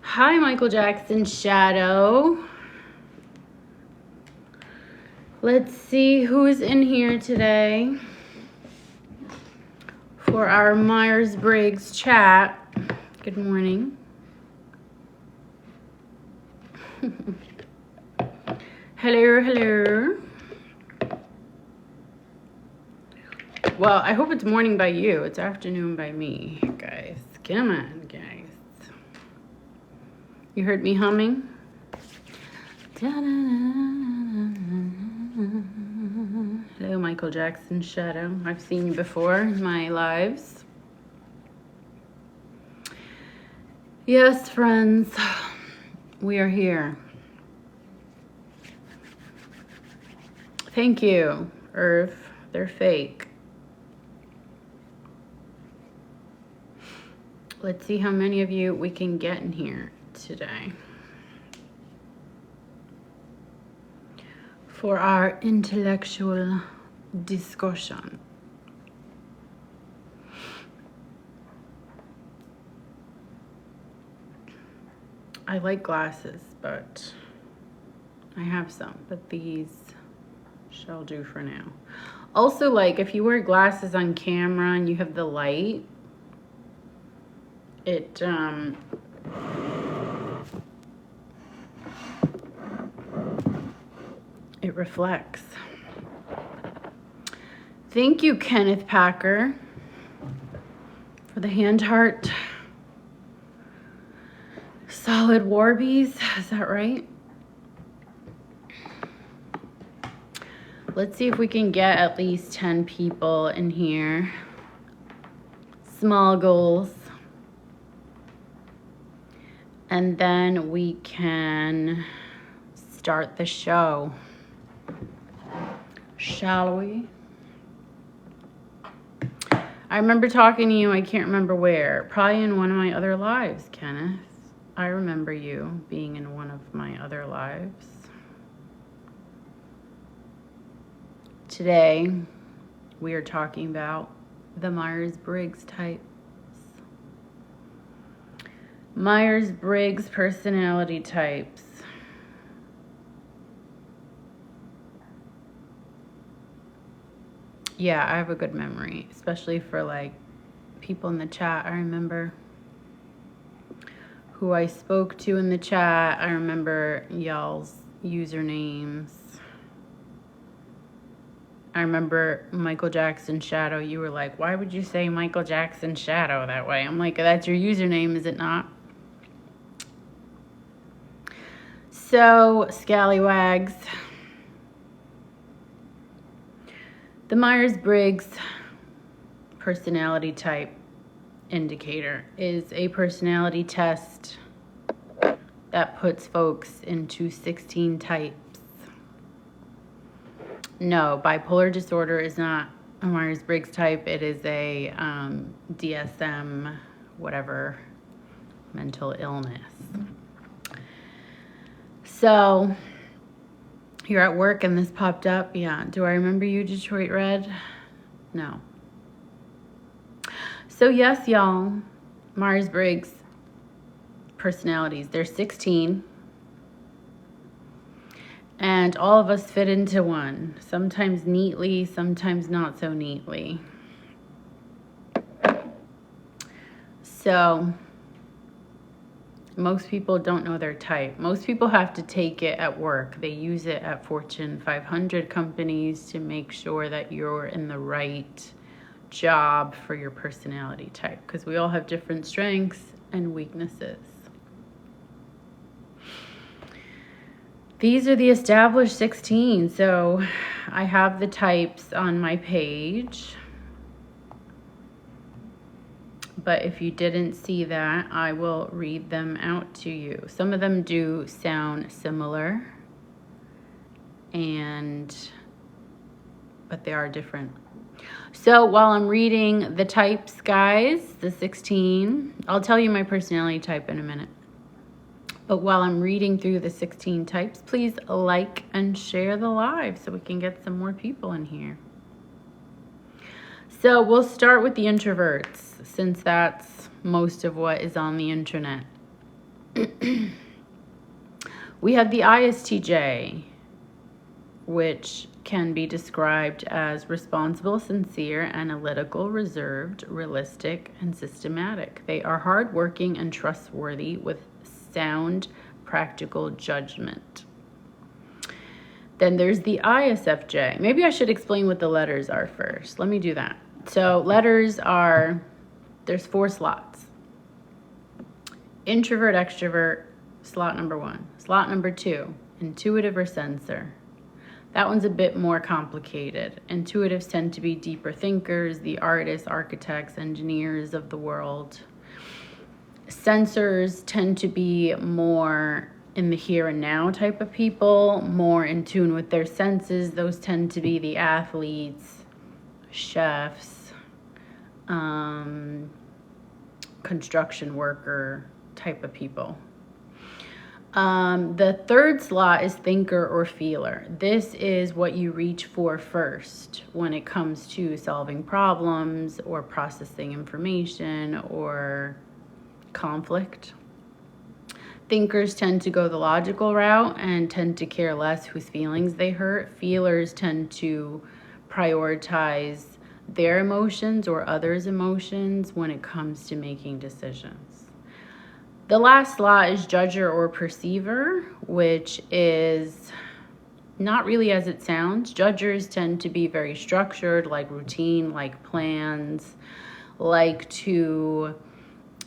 Hi, Michael Jackson Shadow. Let's see who's in here today for our Myers-Briggs chat. Good morning. Hello. Well, I hope it's morning by you. It's afternoon by me, guys. Come on, guys. You heard me humming? Hello, Michael Jackson Shadow. I've seen you before in my lives. Yes, friends, we are here. Thank you, Irv. They're fake. Let's see how many of you we can get in here today for our intellectual discussion. I like glasses, but I have some, but these shall do for now. Also, like, if you wear glasses on camera and you have the light, it reflects. Thank you, Kenneth Packer, for the hand heart. Solid Warbies, is that right? Let's see if we can get at least 10 people in here. Small goals. And then we can start the show. Shall we? I remember talking to you, I can't remember where. Probably in one of my other lives, Kenneth. I remember you being in one of my other lives. Today, we are talking about the Myers-Briggs types. Myers-Briggs personality types. Yeah, I have a good memory, especially for like people in the chat. I remember who I spoke to in the chat. I remember y'all's usernames. I remember Michael Jackson Shadow. You were like, why would you say Michael Jackson Shadow that way? I'm like, that's your username, is it not? So, scallywags. The Myers-Briggs personality type indicator is a personality test that puts folks into 16 types. No, bipolar disorder is not a Myers-Briggs type. It is a DSM, whatever, mental illness. So, you're at work and this popped up. Yeah. Do I remember you, Detroit Red? No. So, yes, y'all, Myers-Briggs personalities. There's 16. And all of us fit into one. Sometimes neatly, sometimes not so neatly. So, most people don't know their type. Most people have to take it at work. They use it at Fortune 500 companies to make sure that you're in the right job for your personality type, because we all have different strengths and weaknesses. These are the established 16. So I have the types on my page. But if you didn't see that, I will read them out to you. Some of them do sound similar, but they are different. So while I'm reading the types, guys, the 16, I'll tell you my personality type in a minute. But while I'm reading through the 16 types, please like and share the live so we can get some more people in here. So we'll start with the introverts, since that's most of what is on the internet. We have the ISTJ, which can be described as responsible, sincere, analytical, reserved, realistic, and systematic. They are hardworking and trustworthy with sound, practical judgment. Then there's the ISFJ. Maybe I should explain what the letters are first. Let me do that. So letters are, there's 4 slots. Introvert, extrovert, slot number 1. Slot number 2, intuitive or sensor. That one's a bit more complicated. Intuitives tend to be deeper thinkers, the artists, architects, engineers of the world. Sensors tend to be more in the here and now type of people, more in tune with their senses. Those tend to be the athletes, chefs, construction worker type of people. The 3rd slot is thinker or feeler. This is what you reach for first when it comes to solving problems or processing information or conflict. Thinkers tend to go the logical route and tend to care less whose feelings they hurt. Feelers tend to prioritize their emotions or others' emotions when it comes to making decisions. The last slot is judger or perceiver, which is not really as it sounds. Judgers tend to be very structured, like routine, like plans, like to,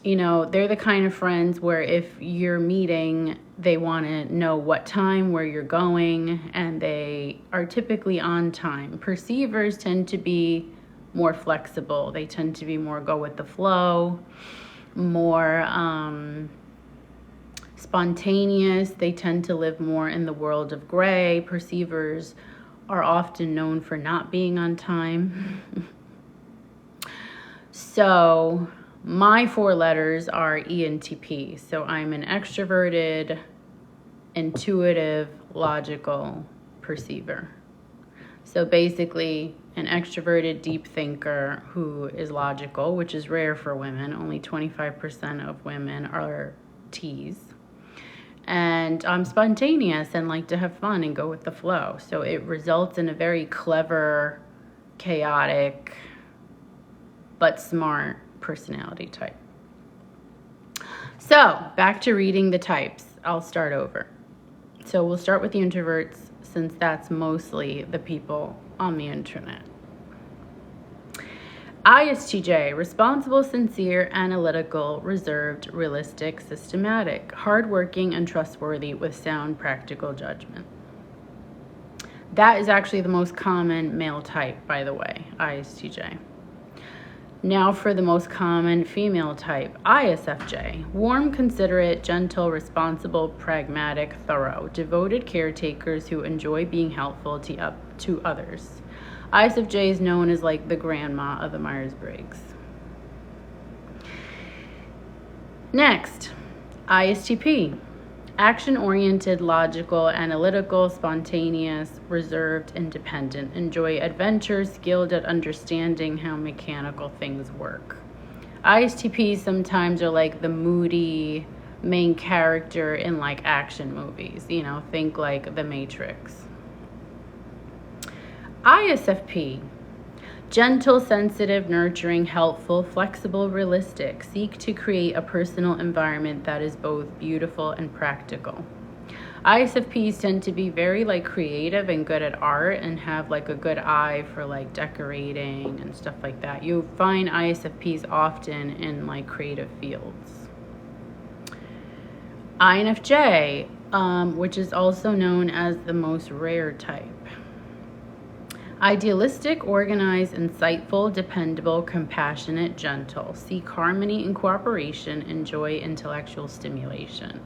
they're the kind of friends where if you're meeting, they want to know what time, where you're going, and they are typically on time. Perceivers tend to be more flexible. They tend to be more go with the flow, more spontaneous. They tend to live more in the world of gray. Perceivers are often known for not being on time. So my 4 letters are ENTP. So I'm an extroverted, intuitive, logical perceiver. So basically an extroverted deep thinker who is logical, which is rare for women. Only 25% of women are T's. And I'm spontaneous and like to have fun and go with the flow. So it results in a very clever, chaotic, but smart personality type. So back to reading the types. I'll start over. So we'll start with the introverts, since that's mostly the people on the internet. ISTJ, responsible, sincere, analytical, reserved, realistic, systematic, hardworking, and trustworthy with sound, practical judgment. That is actually the most common male type, by the way, ISTJ. Now for the most common female type, ISFJ. Warm, considerate, gentle, responsible, pragmatic, thorough. Devoted caretakers who enjoy being helpful to others. ISFJ is known as like the grandma of the Myers-Briggs. Next, ISTP. Action-oriented, logical, analytical, spontaneous, reserved, independent. Enjoy adventure, skilled at understanding how mechanical things work. ISTPs sometimes are like the moody main character in like action movies. Think like The Matrix. ISFP. Gentle, sensitive, nurturing, helpful, flexible, realistic. Seek to create a personal environment that is both beautiful and practical. ISFPs tend to be very like creative and good at art and have like a good eye for like decorating and stuff like that. You find ISFPs often in like creative fields. INFJ, which is also known as the most rare type. Idealistic, organized, insightful, dependable, compassionate, gentle. Seek harmony and cooperation. Enjoy intellectual stimulation.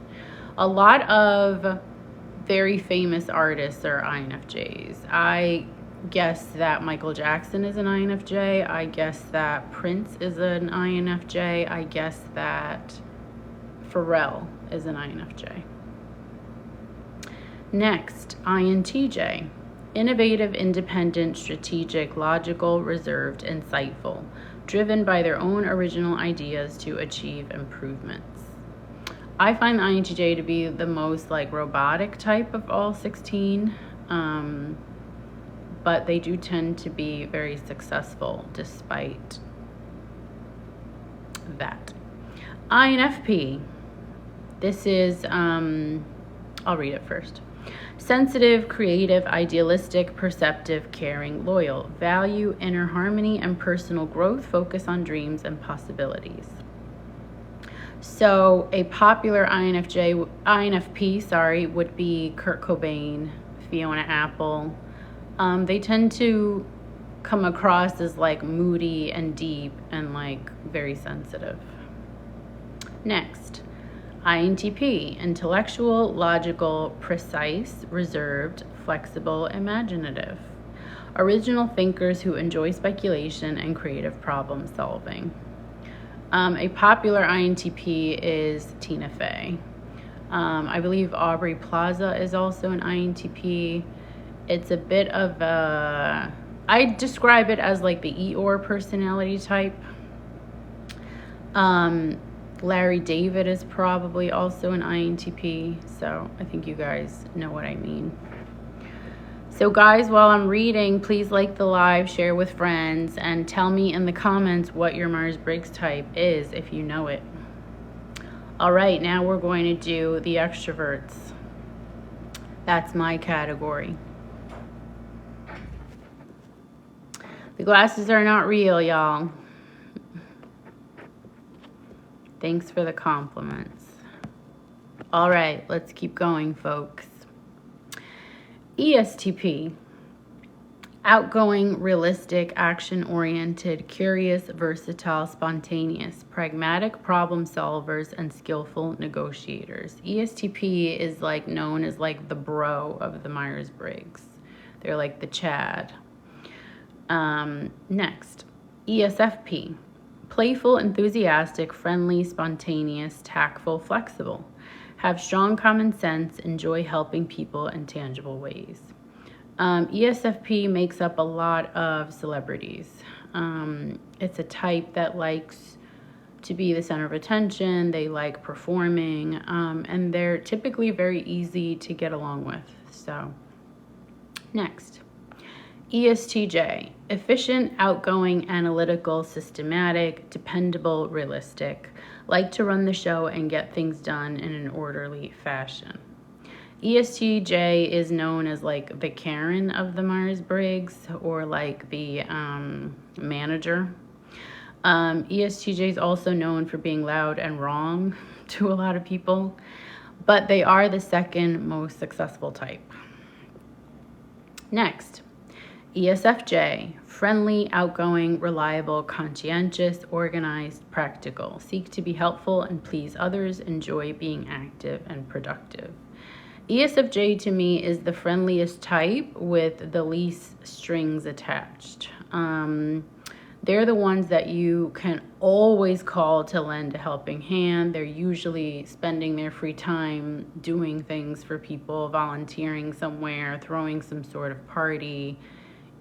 A lot of very famous artists are INFJs. I guess that Michael Jackson is an INFJ. I guess that Prince is an INFJ. I guess that Pharrell is an INFJ. Next, INTJ. Innovative, independent, strategic, logical, reserved, insightful, driven by their own original ideas to achieve improvements. I find the INTJ to be the most like robotic type of all 16, but they do tend to be very successful despite that. INFP. This is, I'll read it first. Sensitive, creative, idealistic, perceptive, caring, loyal. Value inner harmony and personal growth. Focus on dreams and possibilities. So a popular INFP, would be Kurt Cobain, Fiona Apple. They tend to come across as like moody and deep and like very sensitive. Next, INTP, intellectual, logical, precise, reserved, flexible, imaginative. Original thinkers who enjoy speculation and creative problem solving. A popular INTP is Tina Fey. I believe Aubrey Plaza is also an INTP. It's a bit of a, I describe it as like the Eeyore personality type. Larry David is probably also an INTP, so I think you guys know what I mean. So guys, while I'm reading, please like the live, share with friends, and tell me in the comments what your Myers-Briggs type is if you know it. All right, now we're going to do the extroverts. That's my category. The glasses are not real, y'all. Thanks for the compliments. All right, let's keep going, folks. ESTP. Outgoing, realistic, action-oriented, curious, versatile, spontaneous, pragmatic problem solvers, and skillful negotiators. ESTP is like known as like the bro of the Myers-Briggs. They're like the Chad. Next, ESFP. Playful, enthusiastic, friendly, spontaneous, tactful, flexible. Have strong common sense, enjoy helping people in tangible ways. ESFP makes up a lot of celebrities. It's a type that likes to be the center of attention. They like performing, and they're typically very easy to get along with. So, next. ESTJ, efficient, outgoing, analytical, systematic, dependable, realistic, like to run the show and get things done in an orderly fashion. ESTJ is known as like the Karen of the Myers-Briggs, or like the manager. ESTJ is also known for being loud and wrong to a lot of people, but they are the second most successful type. Next. ESFJ, friendly, outgoing, reliable, conscientious, organized, practical. Seek to be helpful and please others. Enjoy being active and productive. ESFJ to me is the friendliest type with the least strings attached. They're the ones that you can always call to lend a helping hand. They're usually spending their free time doing things for people, volunteering somewhere, throwing some sort of party.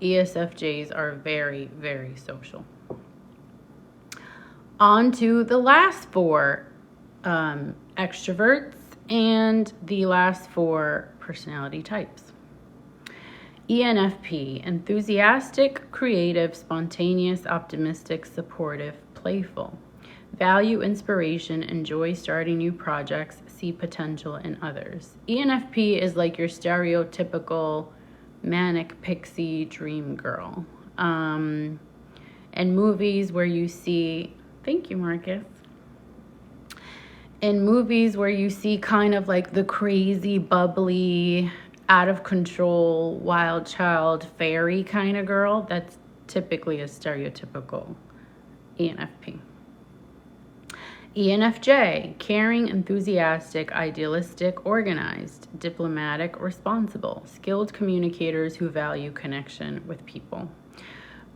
ESFJs are very, very social. On to the last four extroverts and the last four personality types. ENFP, enthusiastic, creative, spontaneous, optimistic, supportive, playful. Value inspiration, enjoy starting new projects, see potential in others. ENFP is like your stereotypical manic pixie dream girl. And movies where you see, thank you, Marcus. In movies where you see kind of like the crazy, bubbly, out of control, wild child, fairy kind of girl, that's typically a stereotypical ENFP. ENFJ, caring, enthusiastic, idealistic, organized, diplomatic, responsible, skilled communicators who value connection with people.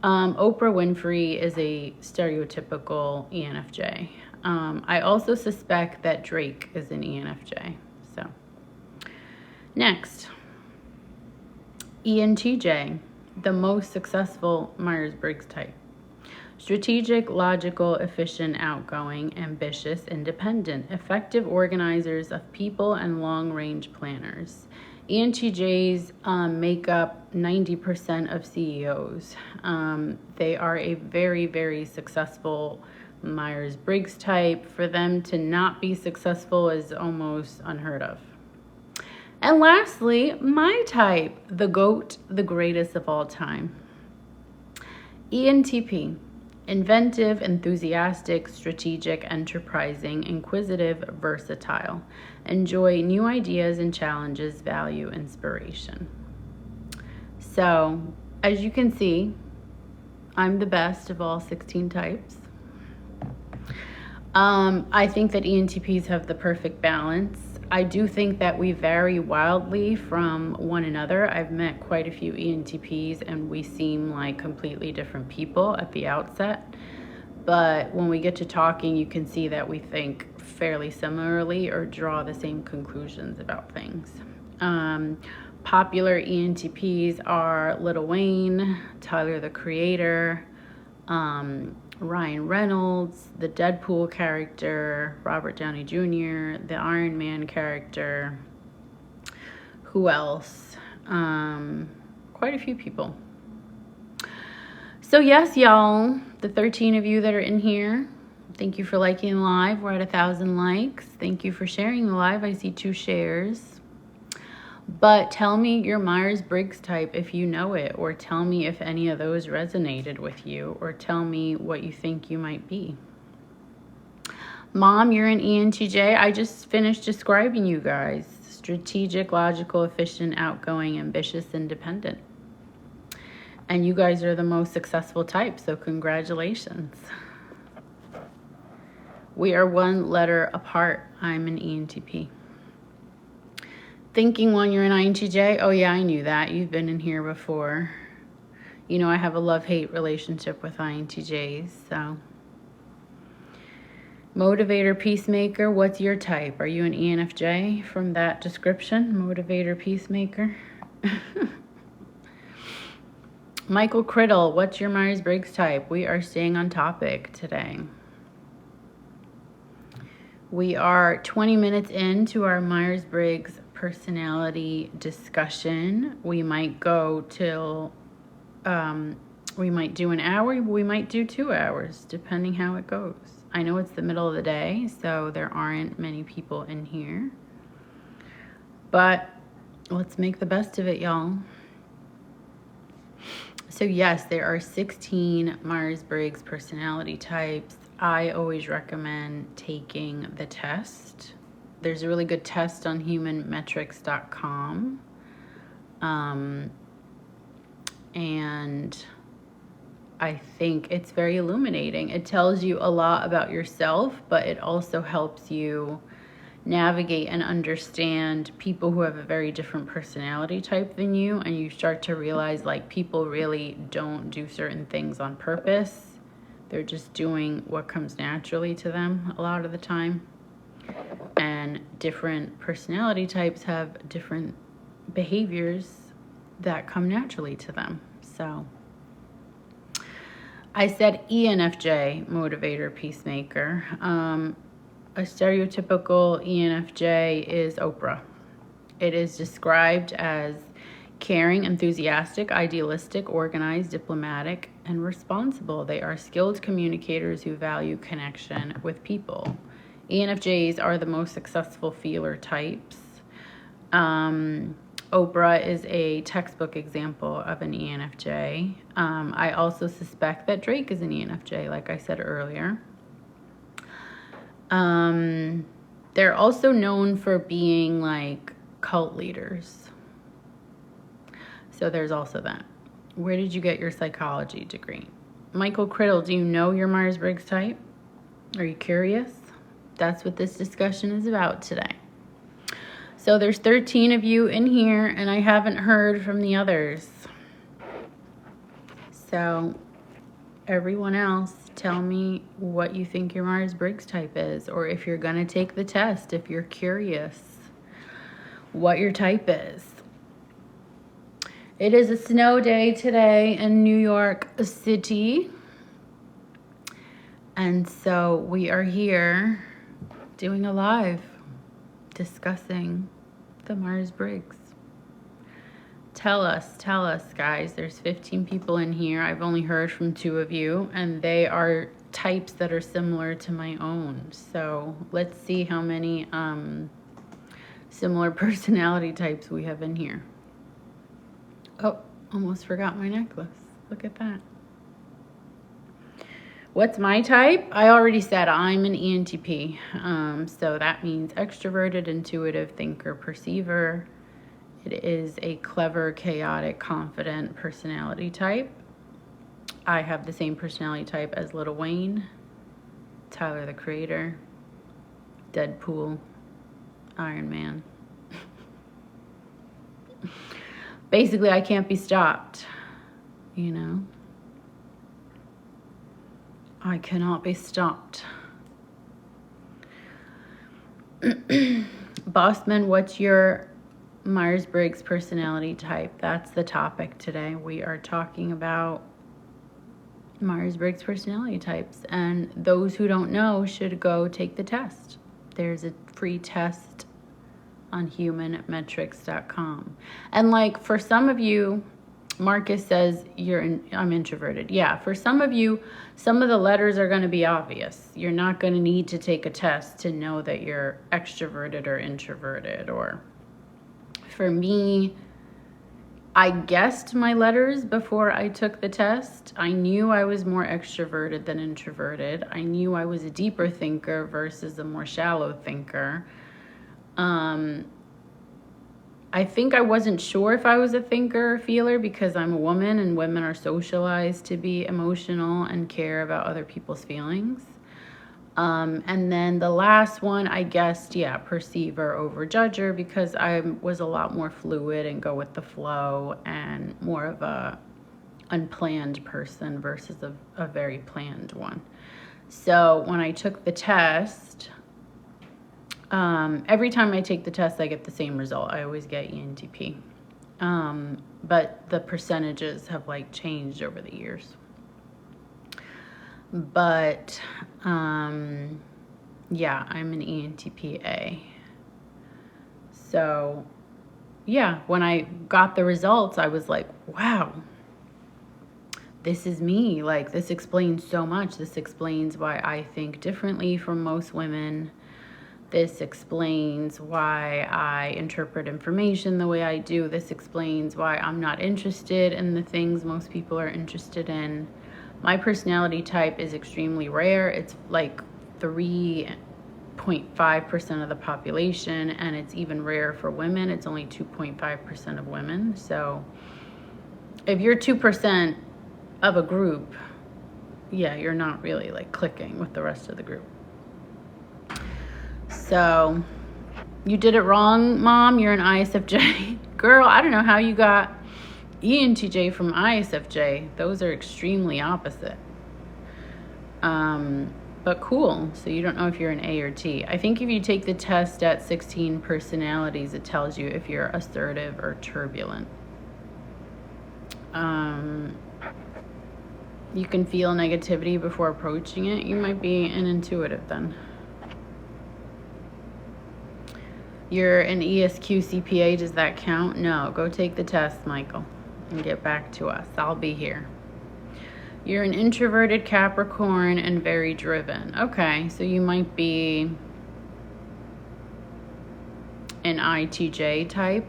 Oprah Winfrey is a stereotypical ENFJ. I also suspect that Drake is an ENFJ. So, next, ENTJ, the most successful Myers-Briggs type. Strategic, logical, efficient, outgoing, ambitious, independent, effective organizers of people and long-range planners. ENTJs make up 90% of CEOs. They are a very, very successful Myers-Briggs type. For them to not be successful is almost unheard of. And lastly, my type, the GOAT, the greatest of all time. ENTP. Inventive, enthusiastic, strategic, enterprising, inquisitive, versatile. Enjoy new ideas and challenges, value inspiration. So, as you can see, I'm the best of all 16 types. I think that ENTPs have the perfect balance. I do think that we vary wildly from one another. I've met quite a few ENTPs and we seem like completely different people at the outset. But when we get to talking, you can see that we think fairly similarly or draw the same conclusions about things. Popular ENTPs are Lil Wayne, Tyler the Creator, Ryan Reynolds, the Deadpool character, Robert Downey Jr., the Iron Man character. Who else? Quite a few people. So yes, y'all, the 13 of you that are in here, thank you for liking the live. We're at 1,000 likes. Thank you for sharing the live. I see 2 shares. But tell me your Myers-Briggs type if you know it, or tell me if any of those resonated with you, or tell me what you think you might be. Mom, you're an ENTJ. I just finished describing you guys. Strategic, logical, efficient, outgoing, ambitious, independent. And you guys are the most successful type, so congratulations. We are 1 letter apart. I'm an ENTP. Thinking one, you're an INTJ? Oh yeah, I knew that. You've been in here before. You know I have a love-hate relationship with INTJs, so. Motivator, peacemaker, what's your type? Are you an ENFJ from that description? Motivator, peacemaker? Michael Criddle, what's your Myers-Briggs type? We are staying on topic today. We are 20 minutes into our Myers-Briggs personality discussion. We might go till, we might do an hour, we might do 2 hours, depending how it goes. I know it's the middle of the day, so there aren't many people in here. But let's make the best of it, y'all. So yes, there are 16 Myers-Briggs personality types. I always recommend taking the test. There's a really good test on humanmetrics.com. And I think it's very illuminating. It tells you a lot about yourself, but it also helps you navigate and understand people who have a very different personality type than you, and you start to realize like people really don't do certain things on purpose. They're just doing what comes naturally to them a lot of the time. And different personality types have different behaviors that come naturally to them. So I said ENFJ, motivator, peacemaker. A stereotypical ENFJ is Oprah. It is described as caring, enthusiastic, idealistic, organized, diplomatic, and responsible. They are skilled communicators who value connection with people. ENFJs are the most successful feeler types. Oprah is a textbook example of an ENFJ. I also suspect that Drake is an ENFJ, like I said earlier. They're also known for being like cult leaders. So there's also that. Where did you get your psychology degree? Michael Criddle, do you know your Myers-Briggs type? Are you curious? That's what this discussion is about today. So there's 13 of you in here, and I haven't heard from the others. So everyone else, tell me what you think your Myers-Briggs type is, or if you're going to take the test, if you're curious what your type is. It is a snow day today in New York City. And so we are here doing a live discussing the Myers-Briggs. Tell us, guys. There's 15 people in here. I've only heard from 2 of you, and they are types that are similar to my own. So let's see how many similar personality types we have in here. Oh, almost forgot my necklace. Look at that. What's my type? I already said I'm an ENTP. So that means extroverted, intuitive, thinker, perceiver. It is a clever, chaotic, confident personality type. I have the same personality type as Lil Wayne, Tyler the Creator, Deadpool, Iron Man. Basically, I can't be stopped, you know? I cannot be stopped. Bossman, what's your Myers-Briggs personality type? That's the topic today. We are talking about Myers-Briggs personality types, and those who don't know should go take the test. There's a free test on humanmetrics.com. And like for some of you, Marcus says I'm introverted. Yeah, for some of you, some of the letters are going to be obvious. You're not going to need to take a test to know that you're extroverted or introverted. Or for me, I guessed my letters before I took the test. I knew I was more extroverted than introverted. I knew I was a deeper thinker versus a more shallow thinker. I think I wasn't sure if I was a thinker or feeler because I'm a woman and women are socialized to be emotional and care about other people's feelings. And then the last one, I guessed, perceiver over judger because I was a lot more fluid and go with the flow and more of a unplanned person versus a very planned one. So when I took the test, every time I take the test, I get the same result. I always get ENTP. But the percentages have like changed over the years. But, yeah, I'm an ENTP-A. So, yeah, when I got the results, I was like, wow, this is me. Like, this explains so much. This explains why I think differently from most women. This explains why I interpret information the way I do. This explains why I'm not interested in the things most people are interested in. My personality type is extremely rare. It's like 3.5% of the population, and it's even rare for women. It's only 2.5% of women. So if you're 2% of a group, yeah, you're not really like clicking with the rest of the group. So you did it wrong, Mom. You're an ISFJ. Girl, I don't know how you got ENTJ from ISFJ. Those are extremely opposite. But cool. So you don't know if you're an A or T. I think if you take the test at 16 personalities, it tells you if you're assertive or turbulent. You can feel negativity before approaching it. You might be an intuitive then. You're an ESQ CPA. Does that count? No. Go take the test, Michael, and get back to us. I'll be here. You're an introverted Capricorn and very driven. Okay, so you might be an ITJ type.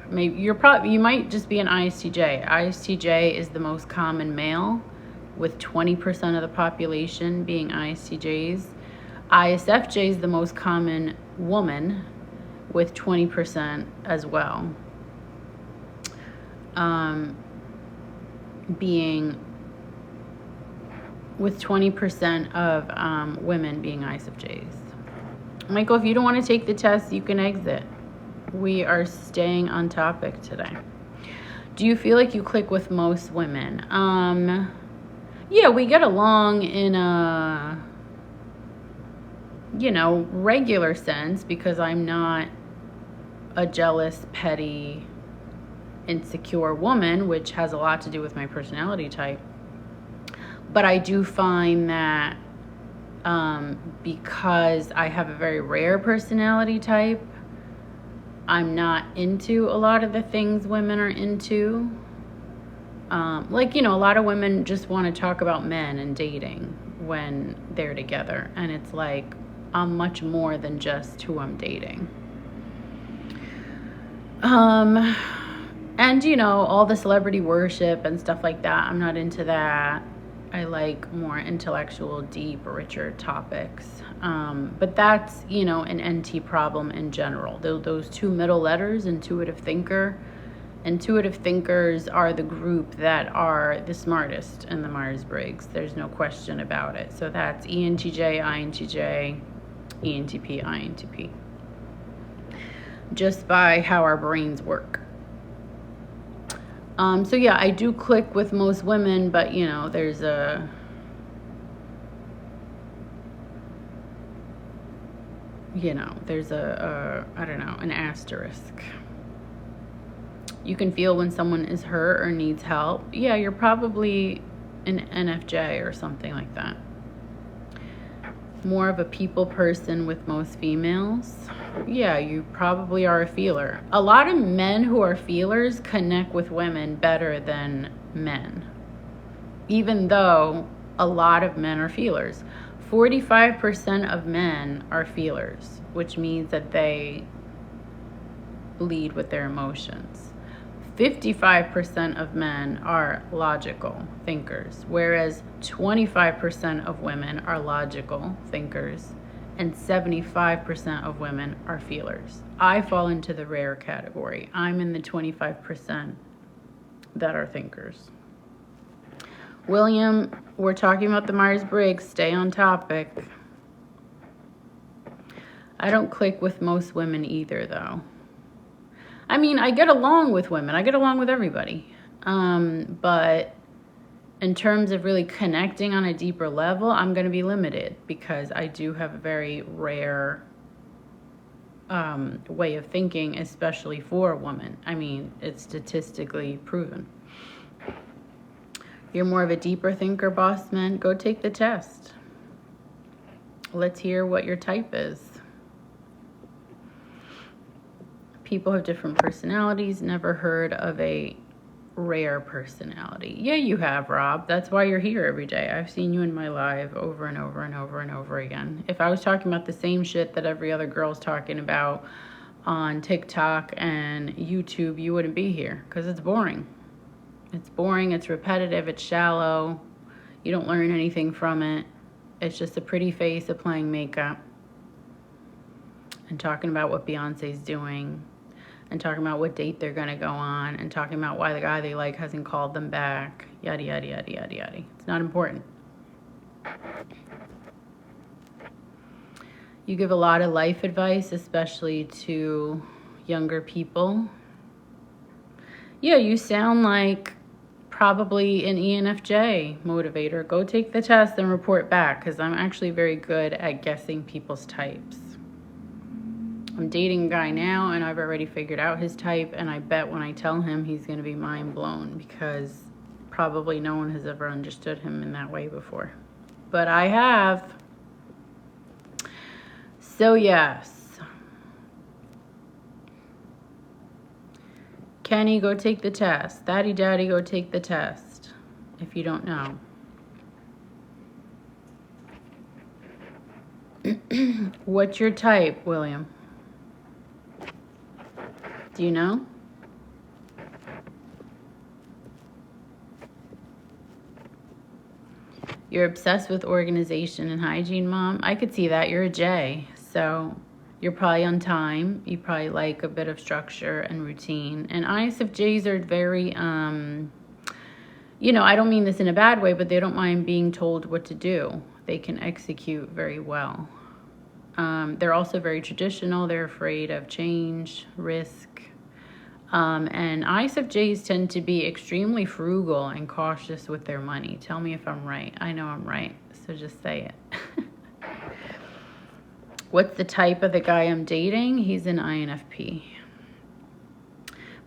Maybe you might just be an ISTJ. ISTJ is the most common male, with 20% of the population being ISTJs. ISFJ is the most common woman, with 20% as well. Being with 20% of women being ISFJs. Michael, if you don't want to take the test, you can exit. We are staying on topic today. Do you feel like you click with most women? Yeah, we get along in a, regular sense, because I'm not a jealous, petty, insecure woman, which has a lot to do with my personality type. But I do find that because I have a very rare personality type, I'm not into a lot of the things women are into. A lot of women just want to talk about men and dating when they're together. And it's like, I'm much more than just who I'm dating. And, all the celebrity worship and stuff like that, I'm not into that. I like more intellectual, deep, richer topics. But that's, an NT problem in general. Those two middle letters, intuitive thinker. Intuitive thinkers are the group that are the smartest in the Myers-Briggs. There's no question about it. So that's ENTJ, INTJ, ENTP, INTP. Just by how our brains work. I do click with most women, but there's an asterisk. You can feel when someone is hurt or needs help. Yeah, you're probably an NFJ or something like that. More of a people person with most females. Yeah, you probably are a feeler. A lot of men who are feelers connect with women better than men, even though a lot of men are feelers. 45% of men are feelers, which means that they lead with their emotions. 55% of men are logical thinkers, whereas 25% of women are logical thinkers, and 75% of women are feelers. I fall into the rare category. I'm in the 25% that are thinkers. William, we're talking about the Myers-Briggs. Stay on topic. I don't click with most women either, though. I mean, I get along with women. I get along with everybody. But in terms of really connecting on a deeper level, I'm going to be limited because I do have a very rare way of thinking, especially for a woman. I mean, it's statistically proven. You're more of a deeper thinker, boss man. Go take the test. Let's hear what your type is. People have different personalities. Never heard of a rare personality. Yeah, you have, Rob. That's why you're here every day. I've seen you in my live over and over and over and over again. If I was talking about the same shit that every other girl's talking about on TikTok and YouTube, you wouldn't be here because it's boring. It's boring. It's repetitive. It's shallow. You don't learn anything from it. It's just a pretty face applying makeup and talking about what Beyonce's doing, and talking about what date they're going to go on, and talking about why the guy they like hasn't called them back, yada, yada, yada, yada, yada. It's not important. You give a lot of life advice, especially to younger people. Yeah, you sound like probably an ENFJ motivator. Go take the test and report back, because I'm actually very good at guessing people's types. I'm dating a guy now, and I've already figured out his type, and I bet when I tell him, he's going to be mind blown, because probably no one has ever understood him in that way before. But I have. So yes. Kenny, go take the test. Daddy, go take the test, if you don't know. What's your type, William? Do you know? You're obsessed with organization and hygiene, Mom. I could see that. You're a J, so you're probably on time. You probably like a bit of structure and routine. And ISFJs are very, I don't mean this in a bad way, but they don't mind being told what to do. They can execute very well. They're also very traditional. They're afraid of change, risk. And ISFJs tend to be extremely frugal and cautious with their money. Tell me if I'm right. I know I'm right, so just say it. What's the type of the guy I'm dating? He's an INFP.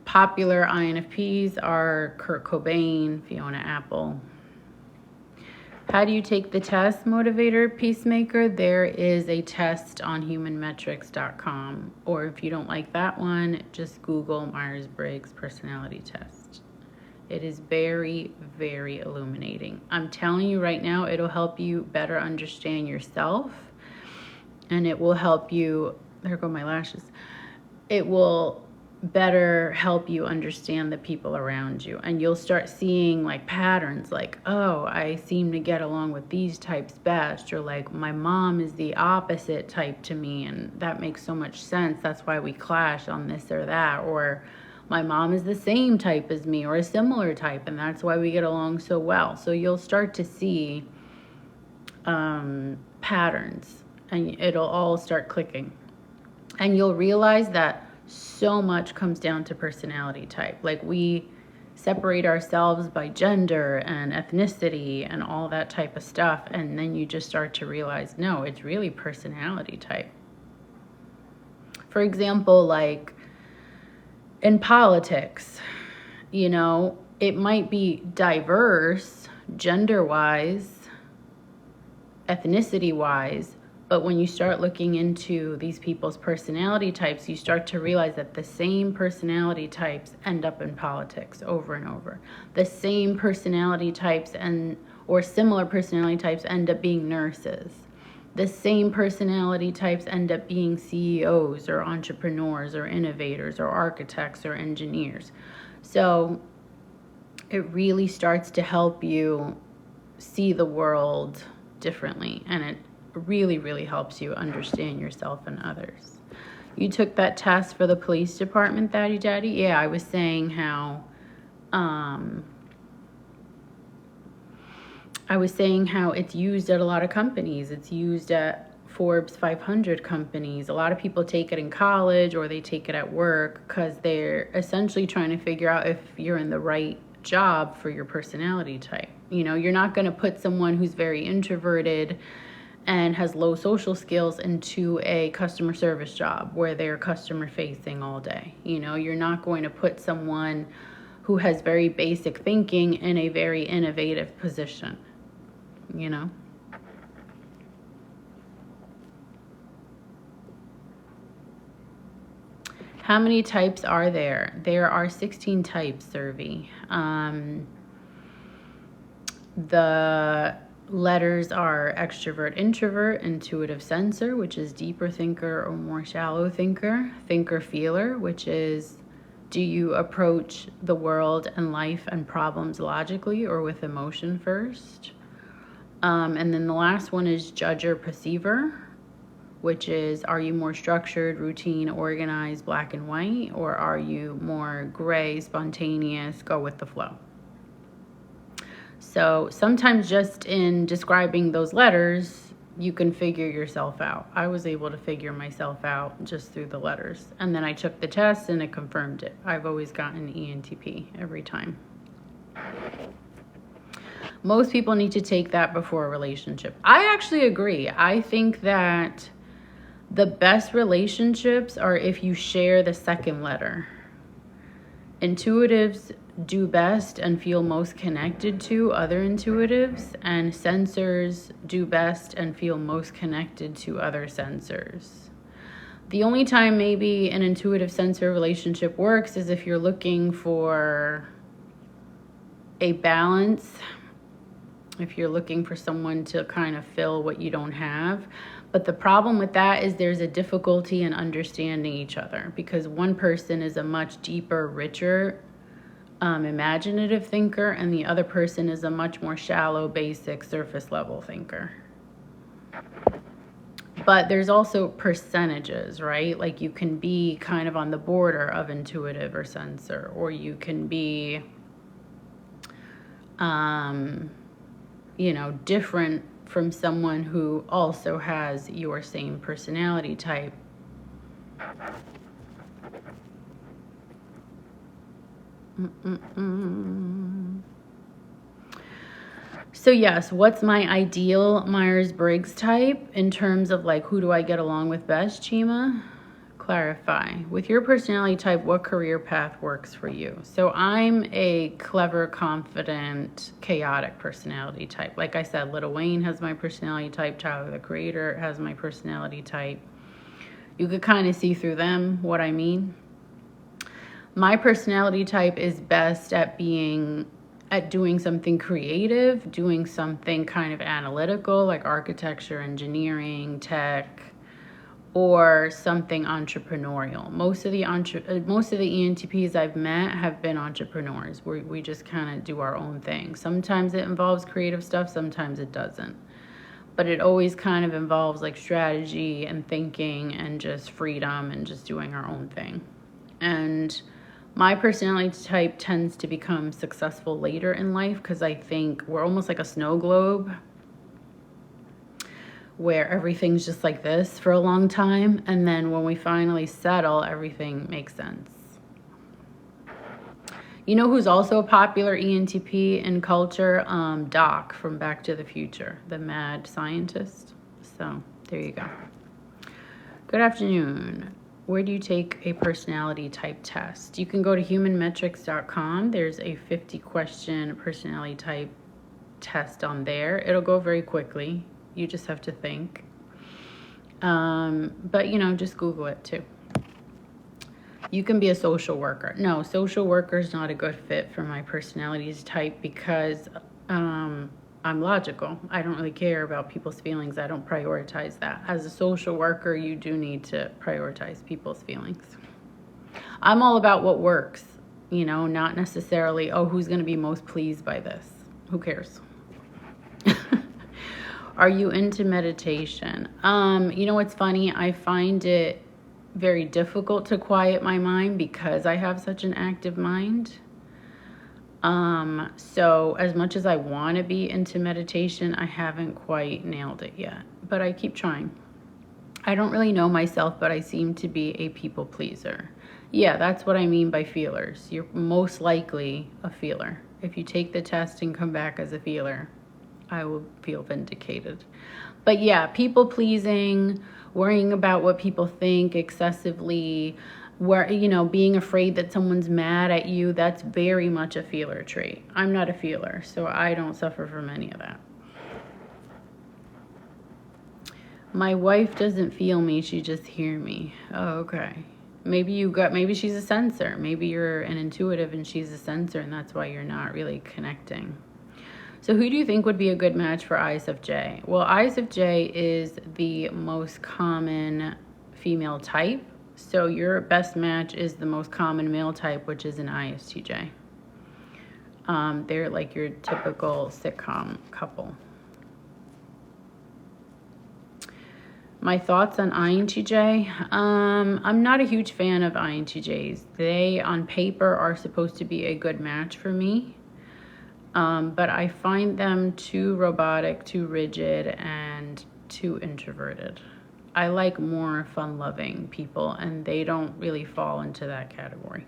Popular INFPs are Kurt Cobain, Fiona Apple. How do you take the test, Motivator Peacemaker? There is a test on humanmetrics.com. Or if you don't like that one, just Google Myers-Briggs personality test. It is very, very illuminating. I'm telling you right now, it'll help you better understand yourself. And it will help you, there go my lashes. It will better help you understand the people around you, and you'll start seeing like patterns, like, oh, I seem to get along with these types best, or like my mom is the opposite type to me and that makes so much sense, that's why we clash on this or that, or my mom is the same type as me or a similar type and that's why we get along so well. So you'll start to see patterns and it'll all start clicking, and you'll realize that so much comes down to personality type. Like, we separate ourselves by gender and ethnicity and all that type of stuff, and then you just start to realize, no, it's really personality type. For example, like in politics, it might be diverse gender-wise, ethnicity-wise, but when you start looking into these people's personality types, you start to realize that the same personality types end up in politics over and over. The same personality types or similar personality types end up being nurses. The same personality types end up being CEOs or entrepreneurs or innovators or architects or engineers. So it really starts to help you see the world differently, and it really, really helps you understand yourself and others. You took that test for the police department, Daddy? Yeah, I was saying how it's used at a lot of companies. It's used at Forbes 500 companies. A lot of people take it in college or they take it at work because they're essentially trying to figure out if you're in the right job for your personality type. You're not going to put someone who's very introverted and has low social skills into a customer service job where they're customer facing all day. You're not going to put someone who has very basic thinking in a very innovative position. How many types are there? There are 16 types, Survey. The letters are extrovert, introvert, intuitive sensor, which is deeper thinker or more shallow thinker, thinker feeler, which is, do you approach the world and life and problems logically or with emotion first? And then the last one is judger, perceiver, which is, are you more structured, routine, organized, black and white, or are you more gray, spontaneous, go with the flow? So sometimes just in describing those letters, you can figure yourself out. I was able to figure myself out just through the letters. And then I took the test and it confirmed it. I've always gotten ENTP every time. Most people need to take that before a relationship. I actually agree. I think that the best relationships are if you share the second letter. Intuitives do best and feel most connected to other intuitives, and sensors do best and feel most connected to other sensors. The only time maybe an intuitive sensor relationship works is if you're looking for a balance, if you're looking for someone to kind of fill what you don't have. But the problem with that is there's a difficulty in understanding each other, because one person is a much deeper, richer, imaginative thinker, and the other person is a much more shallow, basic, surface level thinker. But there's also percentages, right? Like, you can be kind of on the border of intuitive or sensor, or you can be different from someone who also has your same personality type. So yes, what's my ideal Myers-Briggs type in terms of like who do I get along with best, Chima? Clarify. With your personality type, what career path works for you? So I'm a clever, confident, chaotic personality type. Like I said, Lil Wayne has my personality type. Tyler, the Creator, has my personality type. You could kind of see through them what I mean. My personality type is best at doing something creative, doing something kind of analytical, like architecture, engineering, tech, or something entrepreneurial. Most of the ENTPs I've met have been entrepreneurs, where we just kind of do our own thing. Sometimes it involves creative stuff, sometimes it doesn't. But it always kind of involves like strategy and thinking and just freedom and just doing our own thing. And my personality type tends to become successful later in life because I think we're almost like a snow globe, where everything's just like this for a long time, and then when we finally settle, everything makes sense. You know who's also a popular ENTP in culture? Doc from Back to the Future, the mad scientist. So there you go. Good afternoon. Where do you take a personality type test? You can go to humanmetrics.com. There's a 50-question personality type test on there. It'll go very quickly. You just have to think. But, just Google it too. You can be a social worker. No, social worker is not a good fit for my personality type because I'm logical. I don't really care about people's feelings. I don't prioritize that. As a social worker, you do need to prioritize people's feelings. I'm all about what works, not necessarily, who's going to be most pleased by this? Who cares? Are you into meditation? What's funny? I find it very difficult to quiet my mind because I have such an active mind. So as much as I want to be into meditation, I haven't quite nailed it yet, but I keep trying. I don't really know myself, but I seem to be a people pleaser. Yeah, that's what I mean by feelers. You're most likely a feeler. If you take the test and come back as a feeler, I will feel vindicated. But yeah, people pleasing, worrying about what people think excessively, being afraid that someone's mad at you, that's very much a feeler trait. I'm not a feeler, so I don't suffer from any of that. My wife doesn't feel me, she just hear me. Oh, okay. Maybe she's a sensor. Maybe you're an intuitive and she's a sensor, and that's why you're not really connecting. So who do you think would be a good match for ISFJ? Well, ISFJ is the most common female type. So your best match is the most common male type, which is an ISTJ. They're like your typical sitcom couple. My thoughts on INTJ. I'm not a huge fan of INTJs. They, on paper, are supposed to be a good match for me. But I find them too robotic, too rigid, and too introverted. I like more fun-loving people, and they don't really fall into that category.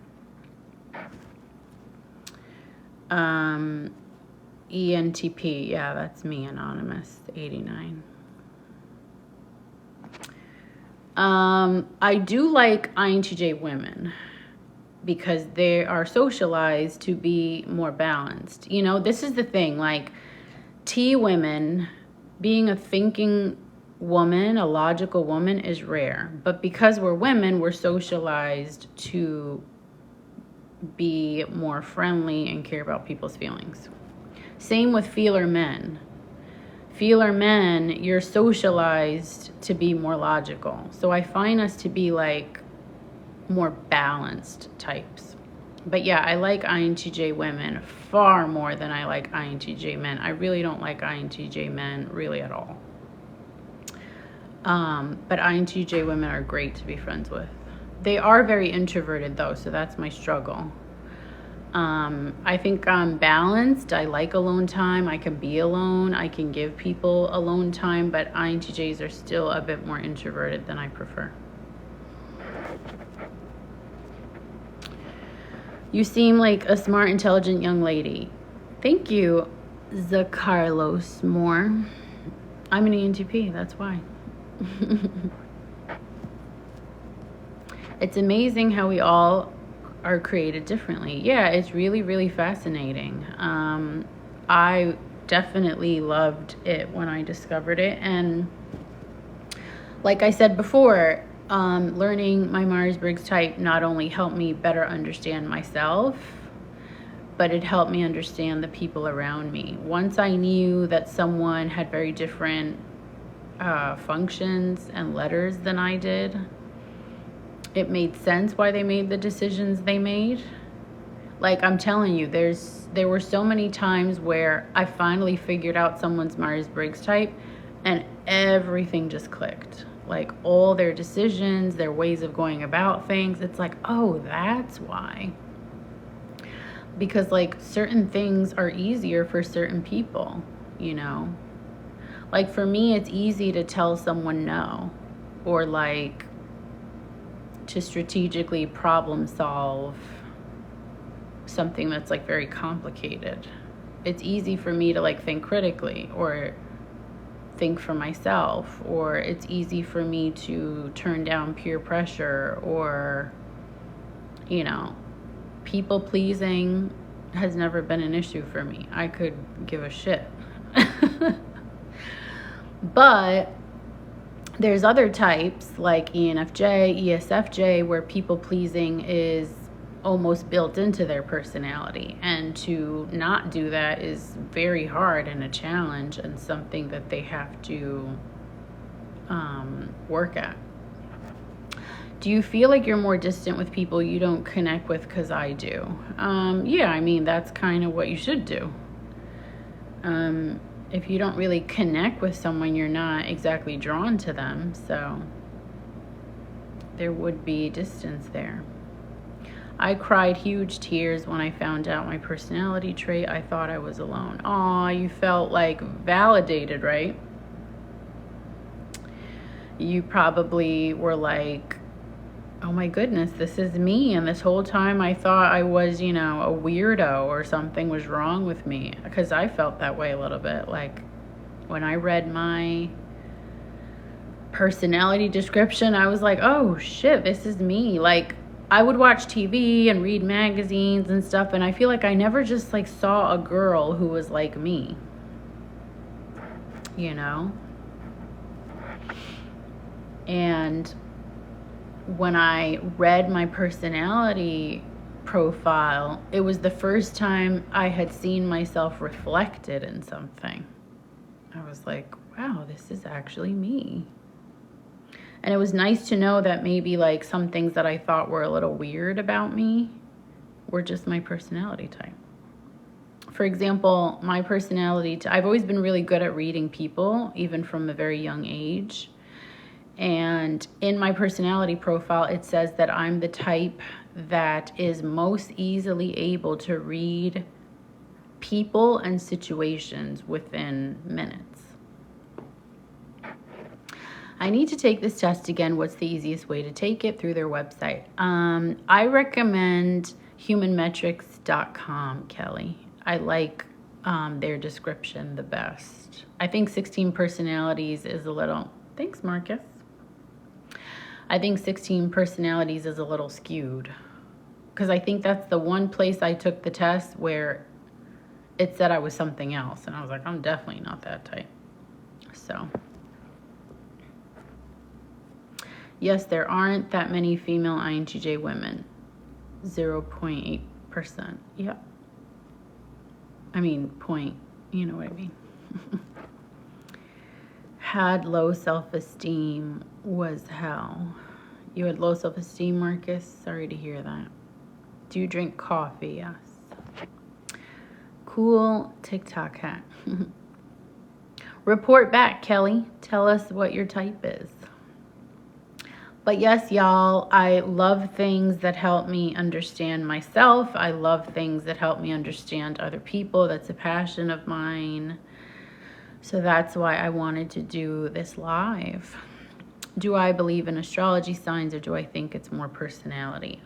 ENTP, yeah, that's me, Anonymous, 89. I do like INTJ women because they are socialized to be more balanced. This is the thing, like T women, being a thinking woman, a logical woman, is rare. But because we're women, we're socialized to be more friendly and care about people's feelings. Same with feeler men. Feeler men, you're socialized to be more logical. So I find us to be like more balanced types. But yeah, I like INTJ women far more than I like INTJ men. I really don't like INTJ men really at all. But INTJ women are great to be friends with. They are very introverted though, so that's my struggle. I think I'm balanced. I like alone time. I can be alone. I can give people alone time, but INTJs are still a bit more introverted than I prefer. You seem like a smart, intelligent young lady. Thank you, Zacarlos Moore. I'm an ENTP, that's why. It's amazing how we all are created differently. Yeah, it's really, really fascinating. I definitely loved it when I discovered it. And like I said before, learning my Myers-Briggs type not only helped me better understand myself, but it helped me understand the people around me. Once I knew that someone had very different functions and letters than I did, it made sense why they made the decisions they made. Like, I'm telling you, there were so many times where I finally figured out someone's Myers-Briggs type and everything just clicked. Like, all their decisions, their ways of going about things, it's like, oh, that's why. Because, like, certain things are easier for certain people, you know? Like, for me, it's easy to tell someone no, or like to strategically problem solve something that's like very complicated. It's easy for me to like think critically or think for myself, or it's easy for me to turn down peer pressure, or, you know, people pleasing has never been an issue for me. I could give a shit. But there's other types like ENFJ, ESFJ, where people pleasing is almost built into their personality. And to not do that is very hard and a challenge and something that they have to work at. Do you feel like you're more distant with people you don't connect with? Because I do. Yeah, I mean, that's kind of what you should do. If you don't really connect with someone, you're not exactly drawn to them. So there would be distance there. I cried huge tears when I found out my personality trait. I thought I was alone. Aw, you felt like validated, right? You probably were like, oh my goodness, this is me. And this whole time I thought I was, you know, a weirdo or something was wrong with me. Because I felt that way a little bit. Like when I read my personality description, I was like, oh shit, this is me. Like I would watch TV and read magazines and stuff, and I feel like I never just like saw a girl who was like me, you know? And when I read my personality profile, it was the first time I had seen myself reflected in something. I was like, wow, this is actually me. And it was nice to know that maybe like some things that I thought were a little weird about me were just my personality type. For example, my personality, I've always been really good at reading people, even from a very young age. And in my personality profile, it says that I'm the type that is most easily able to read people and situations within minutes. I need to take this test again. What's the easiest way to take it? Through their website. I recommend humanmetrics.com, Kelly. I like their description the best. I think 16 personalities is a little... Thanks, Marcus. I think 16 personalities is a little skewed. Because I think that's the one place I took the test where it said I was something else. And I was like, I'm definitely not that type. So... Yes, there aren't that many female INTJ women. 0.8%. Yep. I mean, point, you know what I mean. Had low self-esteem was hell. You had low self-esteem, Marcus? Sorry to hear that. Do you drink coffee? Yes. Cool TikTok hat. Report back, Kelly. Tell us what your type is. But yes, y'all, I love things that help me understand myself. I love things that help me understand other people. That's a passion of mine. So that's why I wanted to do this live. Do I believe in astrology signs, or do I think it's more personality?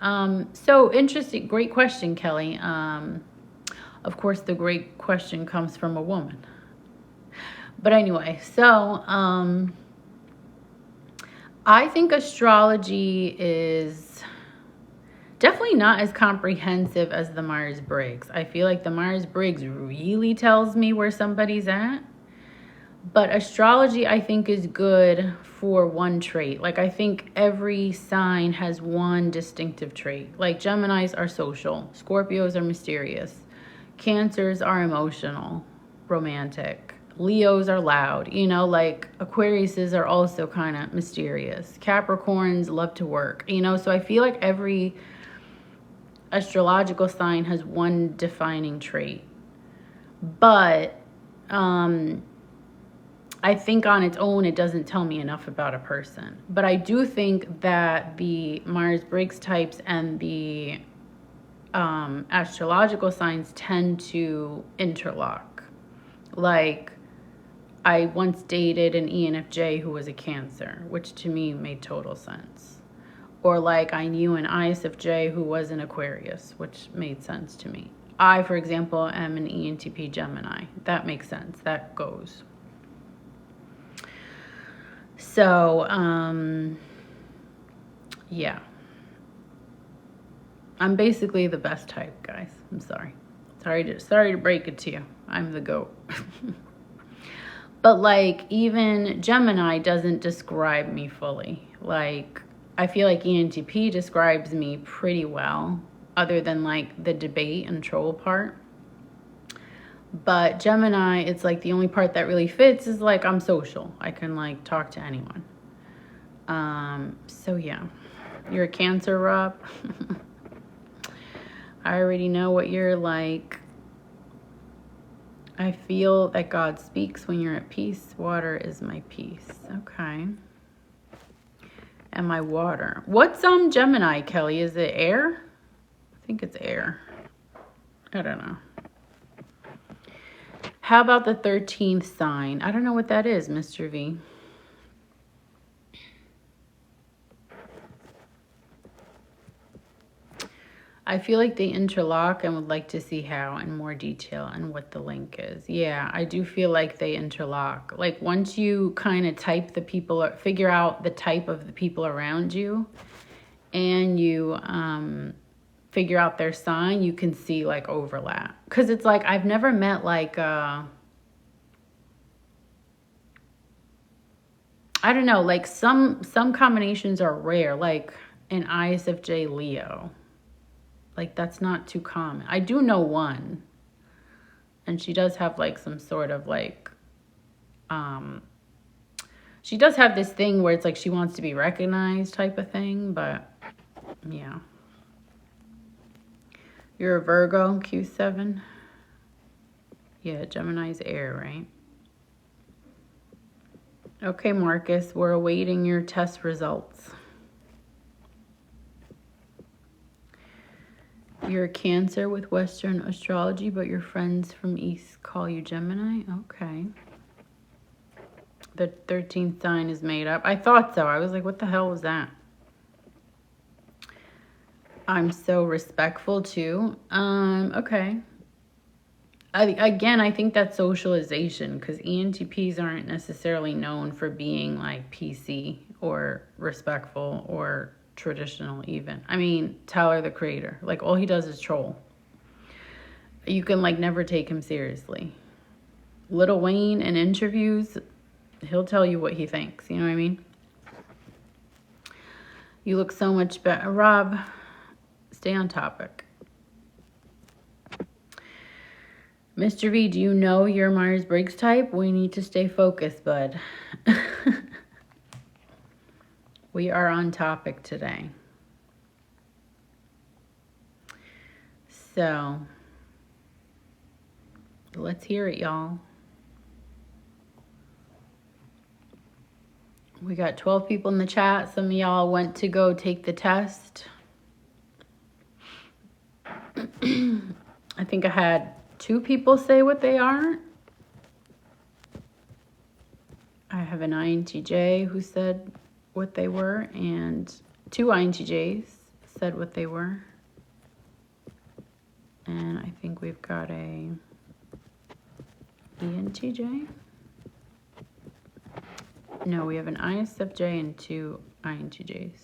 So interesting. Great question, Kelly. Of course, the great question comes from a woman. But anyway, so I think astrology is definitely not as comprehensive as the Myers-Briggs. I feel like the Myers-Briggs really tells me where somebody's at. But astrology, I think, is good for one trait. Like, I think every sign has one distinctive trait. Like, Geminis are social. Scorpios are mysterious. Cancers are emotional, romantic. Leos are loud. You know, like, Aquariuses are also kind of mysterious. Capricorns love to work. You know, so I feel like every astrological sign has one defining trait. But, I think on its own, it doesn't tell me enough about a person. But I do think that the Myers-Briggs types and the astrological signs tend to interlock. Like, I once dated an ENFJ who was a Cancer, which to me made total sense. Or like, I knew an ISFJ who was an Aquarius, which made sense to me. I, for example, am an ENTP Gemini. That makes sense. That goes. So, yeah. I'm basically the best type, guys. I'm sorry. Sorry to break it to you. I'm the GOAT. But like, even Gemini doesn't describe me fully. Like, I feel like ENTP describes me pretty well, other than like the debate and troll part. But Gemini, it's like the only part that really fits is like, I'm social. I can like talk to anyone. So yeah. You're a Cancer, Rob? I already know what you're like. I feel that God speaks when you're at peace. Water is my peace. Okay. And my water. What's Gemini, Kelly? Is it air? I think it's air. I don't know. How about the 13th sign? I don't know what that is, Mr. V. I feel like they interlock and would like to see how in more detail and what the link is. Yeah, I do feel like they interlock. Like, once you kind of type the people, figure out the type of the people around you, and you figure out their sign, you can see like overlap. Because it's like, I've never met like I don't know, like some combinations are rare, like an ISFJ Leo. Like, that's not too common. I do know one. And she does have like some sort of like, she does have this thing where it's like she wants to be recognized type of thing. But yeah. You're a Virgo, Q7. Yeah, Gemini's air, right? Okay, Marcus, we're awaiting your test results. You're a Cancer with Western astrology, but your friends from East call you Gemini? Okay. The 13th sign is made up. I thought so. I was like, what the hell was that? I'm so respectful too. Okay. Again, I think that's socialization, because ENTPs aren't necessarily known for being like PC or respectful or traditional even. I mean, Tyler, the Creator, like, all he does is troll. You can like never take him seriously. Lil Wayne in interviews, he'll tell you what he thinks. You know what I mean? You look so much better. Rob, stay on topic. Mr. V, do you know your Myers-Briggs type? We need to stay focused, bud. We are on topic today. So, let's hear it, y'all. We got 12 people in the chat. Some of y'all went to go take the test. I think I had 2 people say what they are. I have an INTJ who said what they were, and 2 INTJs said what they were. And I think we've got a ENTJ. No, we have an ISFJ and 2 INTJs.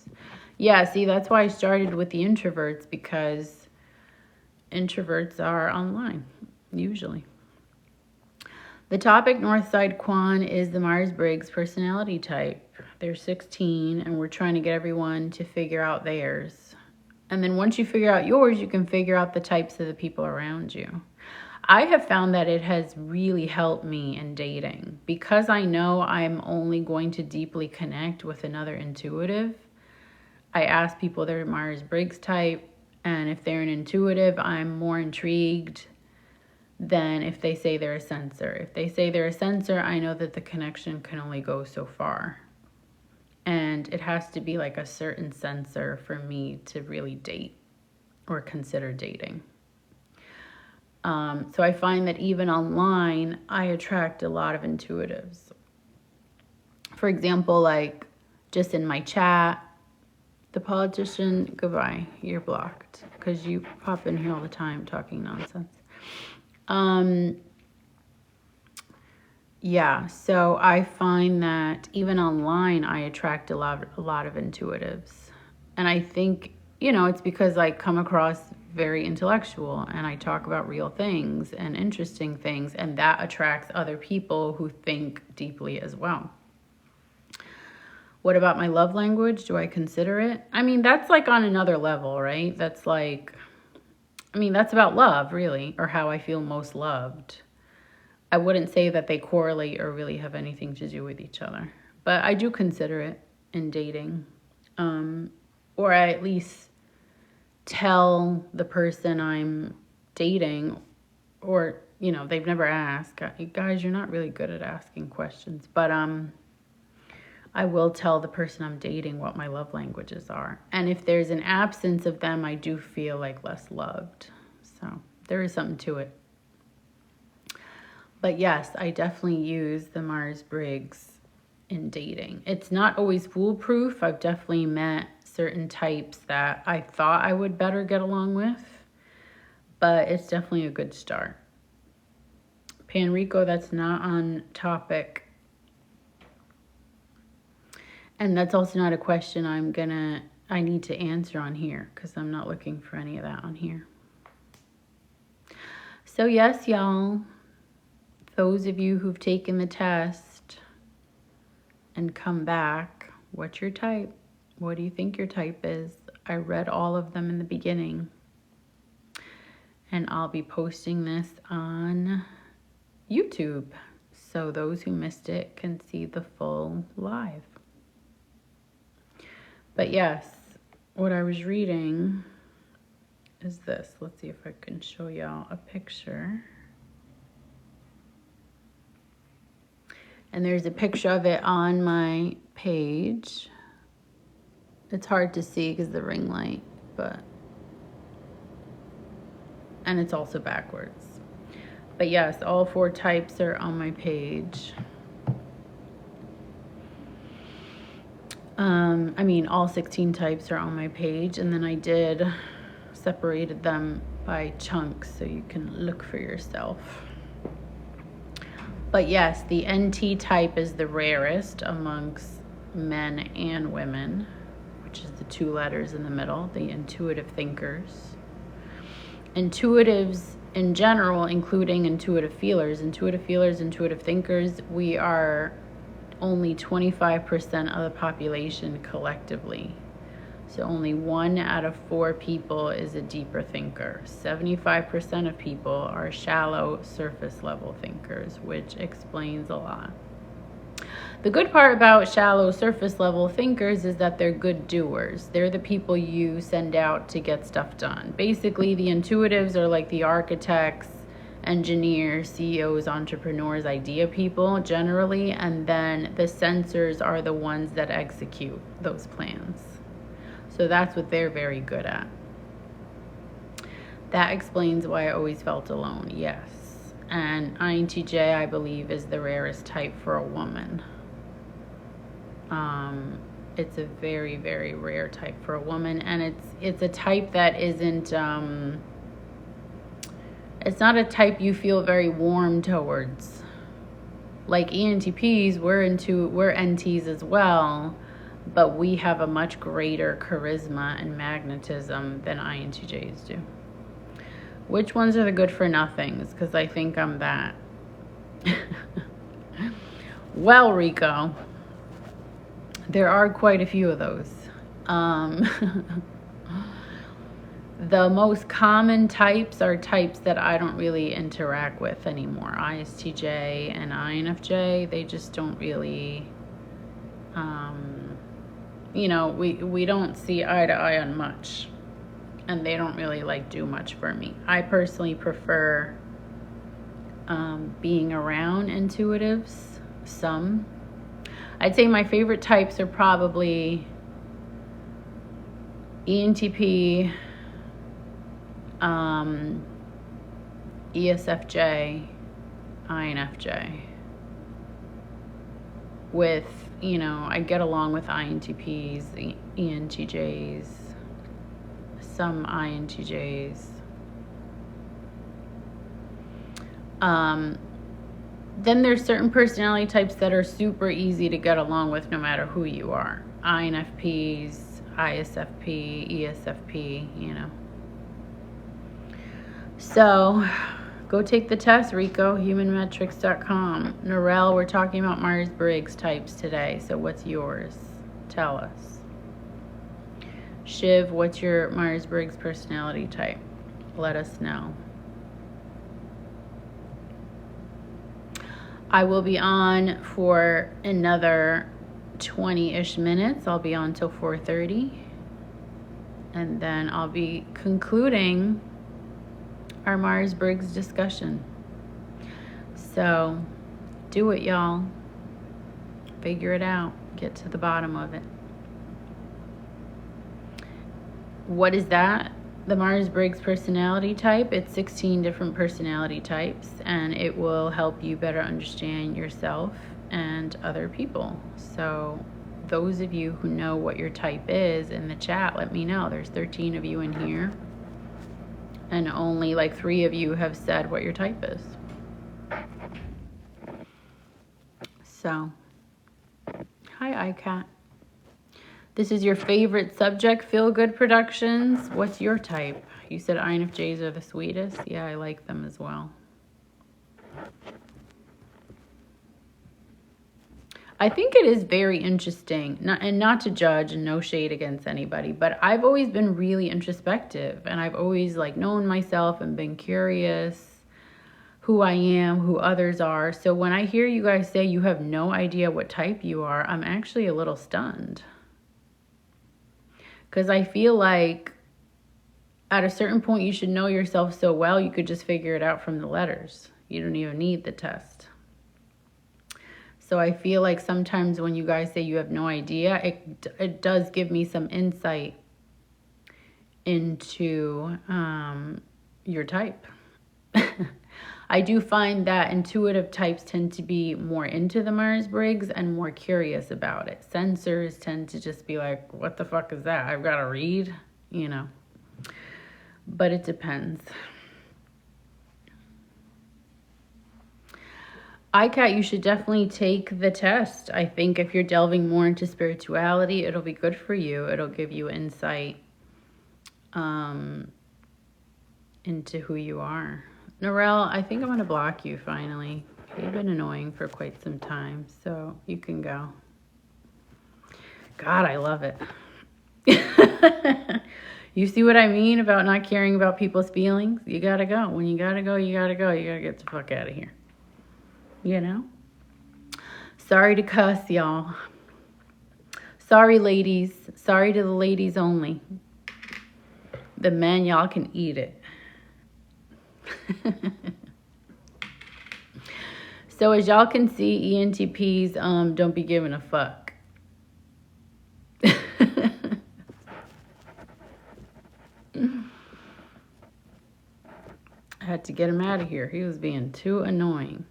Yeah, see, that's why I started with the introverts, because introverts are online, usually. The topic, Northside Quan, is the Myers-Briggs personality type. There's 16, and we're trying to get everyone to figure out theirs. And then once you figure out yours, you can figure out the types of the people around you. I have found that it has really helped me in dating, because I know I'm only going to deeply connect with another intuitive. I ask people their Myers-Briggs type, and if they're an intuitive, I'm more intrigued than if they say they're a sensor. If they say they're a sensor, I know that the connection can only go so far. And it has to be like a certain sensor for me to really date or consider dating. So I find that even online, I attract a lot of intuitives. For example, like just in my chat, the politician, goodbye, you're blocked, because you pop in here all the time talking nonsense. Yeah, so I find that even online, I attract a lot of intuitives. And I think, it's because I come across very intellectual, and I talk about real things and interesting things, and that attracts other people who think deeply as well. What about my love language? Do I consider it? I mean, that's like on another level, right? That's like, that's about love, really, or how I feel most loved. I wouldn't say that they correlate or really have anything to do with each other, but I do consider it in dating. Or I at least tell the person I'm dating, or, they've never asked. Guys, you're not really good at asking questions, but I will tell the person I'm dating what my love languages are. And if there's an absence of them, I do feel like less loved. So there is something to it. But yes, I definitely use the Myers-Briggs in dating. It's not always foolproof. I've definitely met certain types that I thought I would better get along with, but it's definitely a good start. Panrico, that's not on topic. And that's also not a question I need to answer on here, because I'm not looking for any of that on here. So yes, y'all, those of you who've taken the test and come back, what's your type? What do you think your type is? I read all of them in the beginning. And I'll be posting this on YouTube, so those who missed it can see the full live. But yes, what I was reading is this. Let's see if I can show y'all a picture. And there's a picture of it on my page. It's hard to see because of the ring light, and it's also backwards. But yes, all 4 types are on my page. All 16 types are on my page, and then I separated them by chunks so you can look for yourself. But yes, the NT type is the rarest amongst men and women, which is the 2 letters in the middle, the intuitive thinkers. Intuitives in general, including intuitive feelers, intuitive thinkers, we are only 25% of the population collectively. So only 1 out of 4 people is a deeper thinker. 75% of people are shallow, surface level thinkers, which explains a lot. The good part about shallow, surface level thinkers is that they're good doers. They're the people you send out to get stuff done. Basically, the intuitives are like the architects engineers, CEOs, entrepreneurs, idea people generally, and then the sensors are the ones that execute those plans. So that's what they're very good at. That explains why I always felt alone, yes. And INTJ, I believe, is the rarest type for a woman. It's a very, very rare type for a woman, and it's a type that isn't, it's not a type you feel very warm towards. Like ENTPs, we're NTs as well, but we have a much greater charisma and magnetism than INTJs do. Which ones are the good for nothings? Because I think I'm that. Well, Rico, there are quite a few of those. The most common types are types that I don't really interact with anymore. ISTJ and INFJ, they just don't really, we don't see eye to eye on much. And they don't really do much for me. I personally prefer being around intuitives, some. I'd say my favorite types are probably ENTP, ESFJ, INFJ. With, I get along with INTPs, ENTJs, some INTJs. Then there's certain personality types that are super easy to get along with no matter who you are. INFPs, ISFP, ESFP, So, go take the test, Rico, humanmetrics.com. Norel, we're talking about Myers-Briggs types today, so what's yours? Tell us. Shiv, what's your Myers-Briggs personality type? Let us know. I will be on for another 20-ish minutes. I'll be on till 4:30. And then I'll be concluding our Myers-Briggs discussion. So, do it, y'all. Figure it out. Get to the bottom of it. What is that? The Myers-Briggs personality type. It's 16 different personality types, and it will help you better understand yourself and other people. So those of you who know what your type is in the chat, let me know. There's 13 of you in here, and only 3 of you have said what your type is. So, hi, iCat. This is your favorite subject, Feel Good Productions. What's your type? You said INFJs are the sweetest. Yeah, I like them as well. I think it is very interesting, not to judge and no shade against anybody, but I've always been really introspective, and I've always known myself and been curious who I am, who others are. So when I hear you guys say you have no idea what type you are, I'm actually a little stunned. Because I feel like at a certain point you should know yourself so well you could just figure it out from the letters. You don't even need the test. So I feel like sometimes when you guys say you have no idea, it does give me some insight into your type. I do find that intuitive types tend to be more into the Myers-Briggs and more curious about it. Sensors tend to just be like, what the fuck is that? I've got to read, But it depends. iCat, you should definitely take the test. I think if you're delving more into spirituality, it'll be good for you. It'll give you insight into who you are. Norel, I think I'm going to block you finally. You've been annoying for quite some time, so you can go. God, I love it. You see what I mean about not caring about people's feelings? You got to go. When you got to go, you got to go. You got to get the fuck out of here. Sorry to cuss, y'all. Sorry, ladies. Sorry to the ladies only. The men, y'all can eat it. So as y'all can see, ENTPs don't be giving a fuck. I had to get him out of here. He was being too annoying.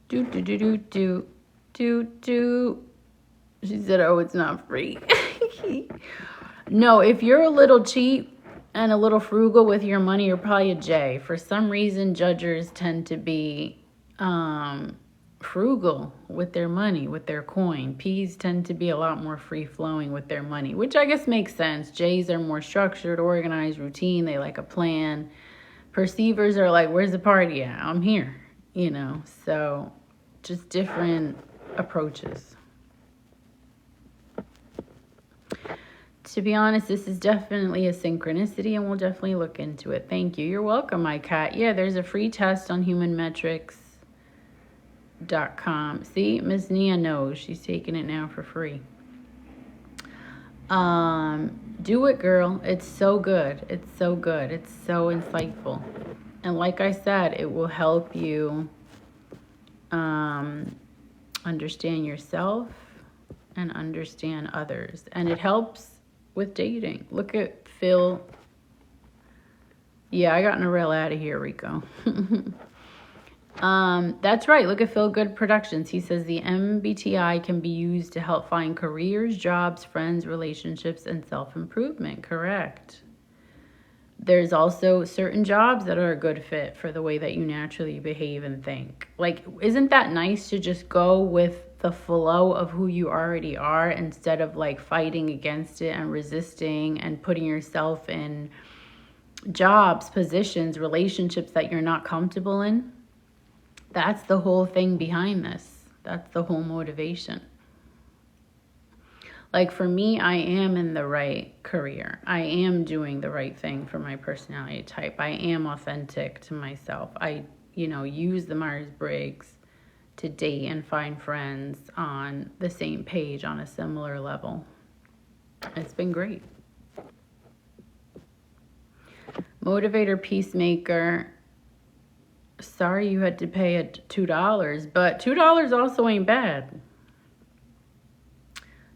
Do do do do do do do. She said, "Oh, it's not free." No, if you're a little cheap and a little frugal with your money, you're probably a J. For some reason, judgers tend to be frugal with their money, with their coin. P's tend to be a lot more free-flowing with their money, which I guess makes sense. J's are more structured, organized, routine. They like a plan. Perceivers are like, where's the party at? I'm here, you know. So just different approaches. To be honest, this is definitely a synchronicity, and we'll definitely look into it. Thank you. You're welcome, my cat. Yeah, there's a free test on humanmetrics.com. See, Miss Nia knows. She's taking it now for free. Do it, girl. It's so good. It's so good. It's so insightful. And like I said, it will help you understand yourself and understand others. And it helps with dating. Look at Phil. Yeah, I got in a rail out of here, Rico. That's right. Look at Phil Good Productions. He says the MBTI can be used to help find careers, jobs, friends, relationships, and self-improvement. Correct. There's also certain jobs that are a good fit for the way that you naturally behave and think. Like, isn't that nice to just go with the flow of who you already are instead of like fighting against it and resisting and putting yourself in jobs, positions, relationships that you're not comfortable in? That's the whole thing behind this. That's the whole motivation. Like for me, I am in the right career. I am doing the right thing for my personality type. I am authentic to myself. I, use the Myers-Briggs to date and find friends on the same page on a similar level. It's been great. Motivator, peacemaker. Sorry you had to pay $2, but $2 also ain't bad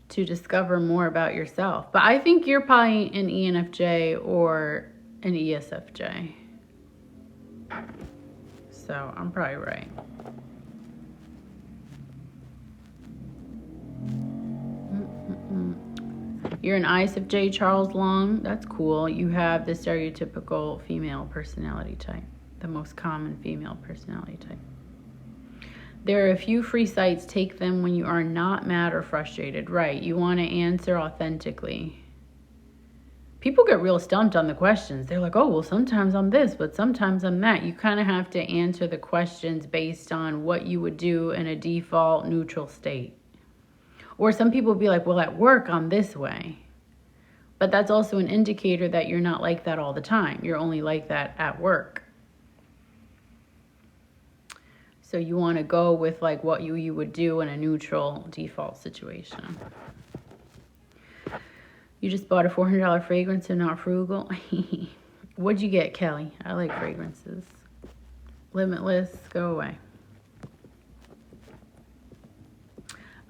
to discover more about yourself. But I think you're probably an ENFJ or an ESFJ. So I'm probably right. You're an ISFJ, Charles Long. That's cool. You have the stereotypical female personality type, the most common female personality type. There are a few free sites. Take them when you are not mad or frustrated. Right. You want to answer authentically. People get real stumped on the questions. They're like, oh, well, sometimes I'm this, but sometimes I'm that. You kind of have to answer the questions based on what you would do in a default neutral state. Or some people be like, well, at work, I'm this way. But that's also an indicator that you're not like that all the time. You're only like that at work. So you want to go with like what you would do in a neutral default situation. You just bought a $400 fragrance and not frugal. What'd you get, Kelly? I like fragrances. Limitless, go away.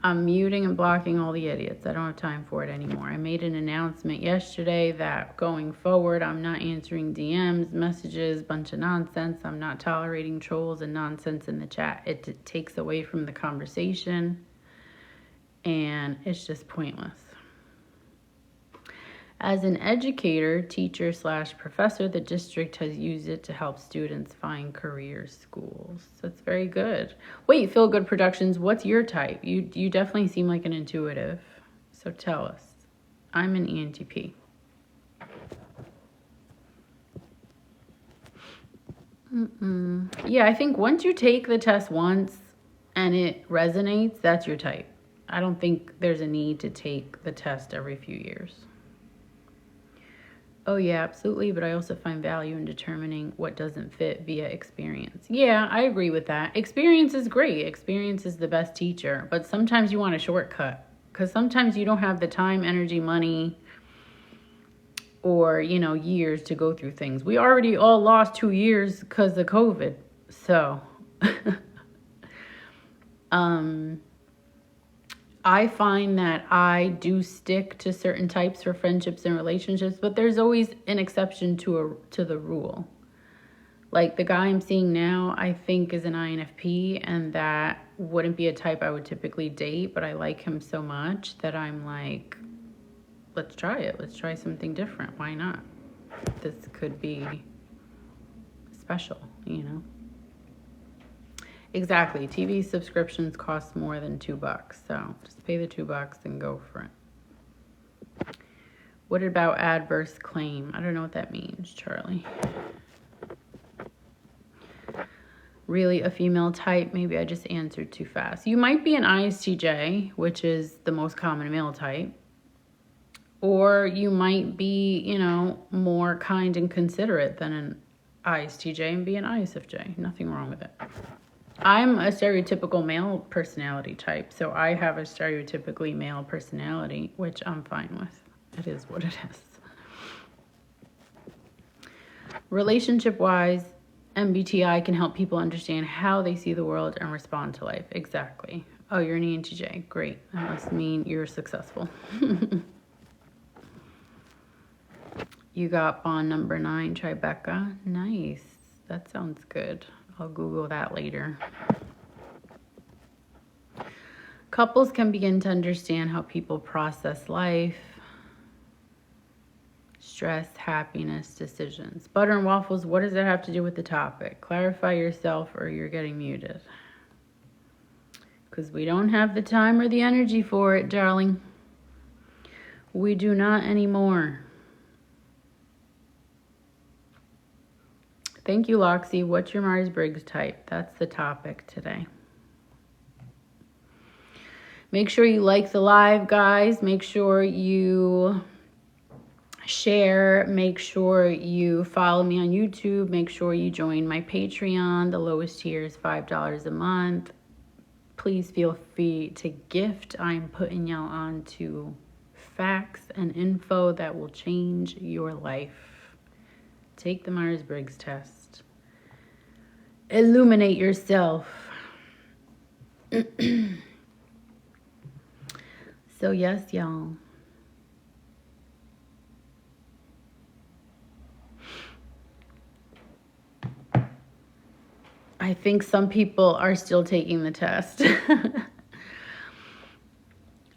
I'm muting and blocking all the idiots. I don't have time for it anymore. I made an announcement yesterday that going forward, I'm not answering DMs, messages, bunch of nonsense. I'm not tolerating trolls and nonsense in the chat. It takes away from the conversation, and it's just pointless. As an educator, teacher / professor, the district has used it to help students find career schools. So it's very good. Wait, Feel Good Productions, what's your type? You definitely seem like an intuitive. So tell us. I'm an ENTP. Yeah, I think once you take the test once and it resonates, that's your type. I don't think there's a need to take the test every few years. Oh, yeah, absolutely. But I also find value in determining what doesn't fit via experience. Yeah, I agree with that. Experience is great. Experience is the best teacher. But sometimes you want a shortcut because sometimes you don't have the time, energy, money, or, years to go through things. We already all lost 2 years because of COVID. So I find that I do stick to certain types for friendships and relationships, but there's always an exception to the rule. Like the guy I'm seeing now, I think is an INFP, and that wouldn't be a type I would typically date, but I like him so much that I'm like, let's try it. Let's try something different. Why not? This could be special, you know? Exactly. TV subscriptions cost more than $2, so just pay the $2 and go for it. What about adverse claim? I don't know what that means, Charlie. Really a female type? Maybe I just answered too fast. You might be an ISTJ, which is the most common male type. Or you might be, you know, more kind and considerate than an ISTJ and be an ISFJ. Nothing wrong with it. I'm a stereotypical male personality type, so I have a stereotypically male personality, which I'm fine with. It is what it is. Relationship-wise, MBTI can help people understand how they see the world and respond to life. Exactly. Oh, you're an ENTJ. Great. That must mean you're successful. You got bond number 9, Tribeca. Nice. That sounds good. I'll Google that later. Couples can begin to understand how people process life, stress, happiness, decisions. Butter and waffles, what does that have to do with the topic? Clarify yourself or you're getting muted. Because we don't have the time or the energy for it, darling. We do not anymore. Thank you, Loxy. What's your Myers-Briggs type? That's the topic today. Make sure you like the live, guys. Make sure you share. Make sure you follow me on YouTube. Make sure you join my Patreon. The lowest tier is $5 a month. Please feel free to gift. I'm putting y'all on to facts and info that will change your life. Take the Myers-Briggs test. Illuminate yourself. So yes, y'all. I think some people are still taking the test.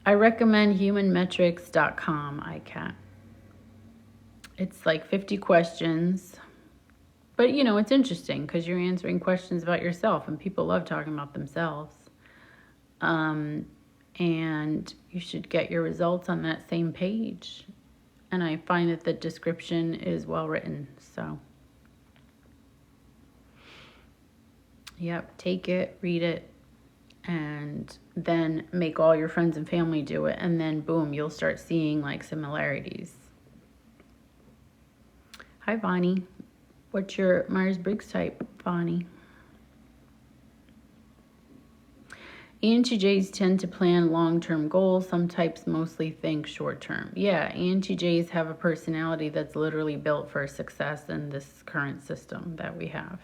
I recommend humanmetrics.com, ICAT. It's like 50 questions. But, you know, it's interesting because you're answering questions about yourself, and people love talking about themselves. And you should get your results on that same page. And I find that the description is well written. So, yep, take it, read it, and then make all your friends and family do it. And then, boom, you'll start seeing, like, similarities. Hi, Bonnie. What's your Myers-Briggs type, Bonnie? ENTJs tend to plan long-term goals. Some types mostly think short-term. Yeah, ENTJs have a personality that's literally built for success in this current system that we have.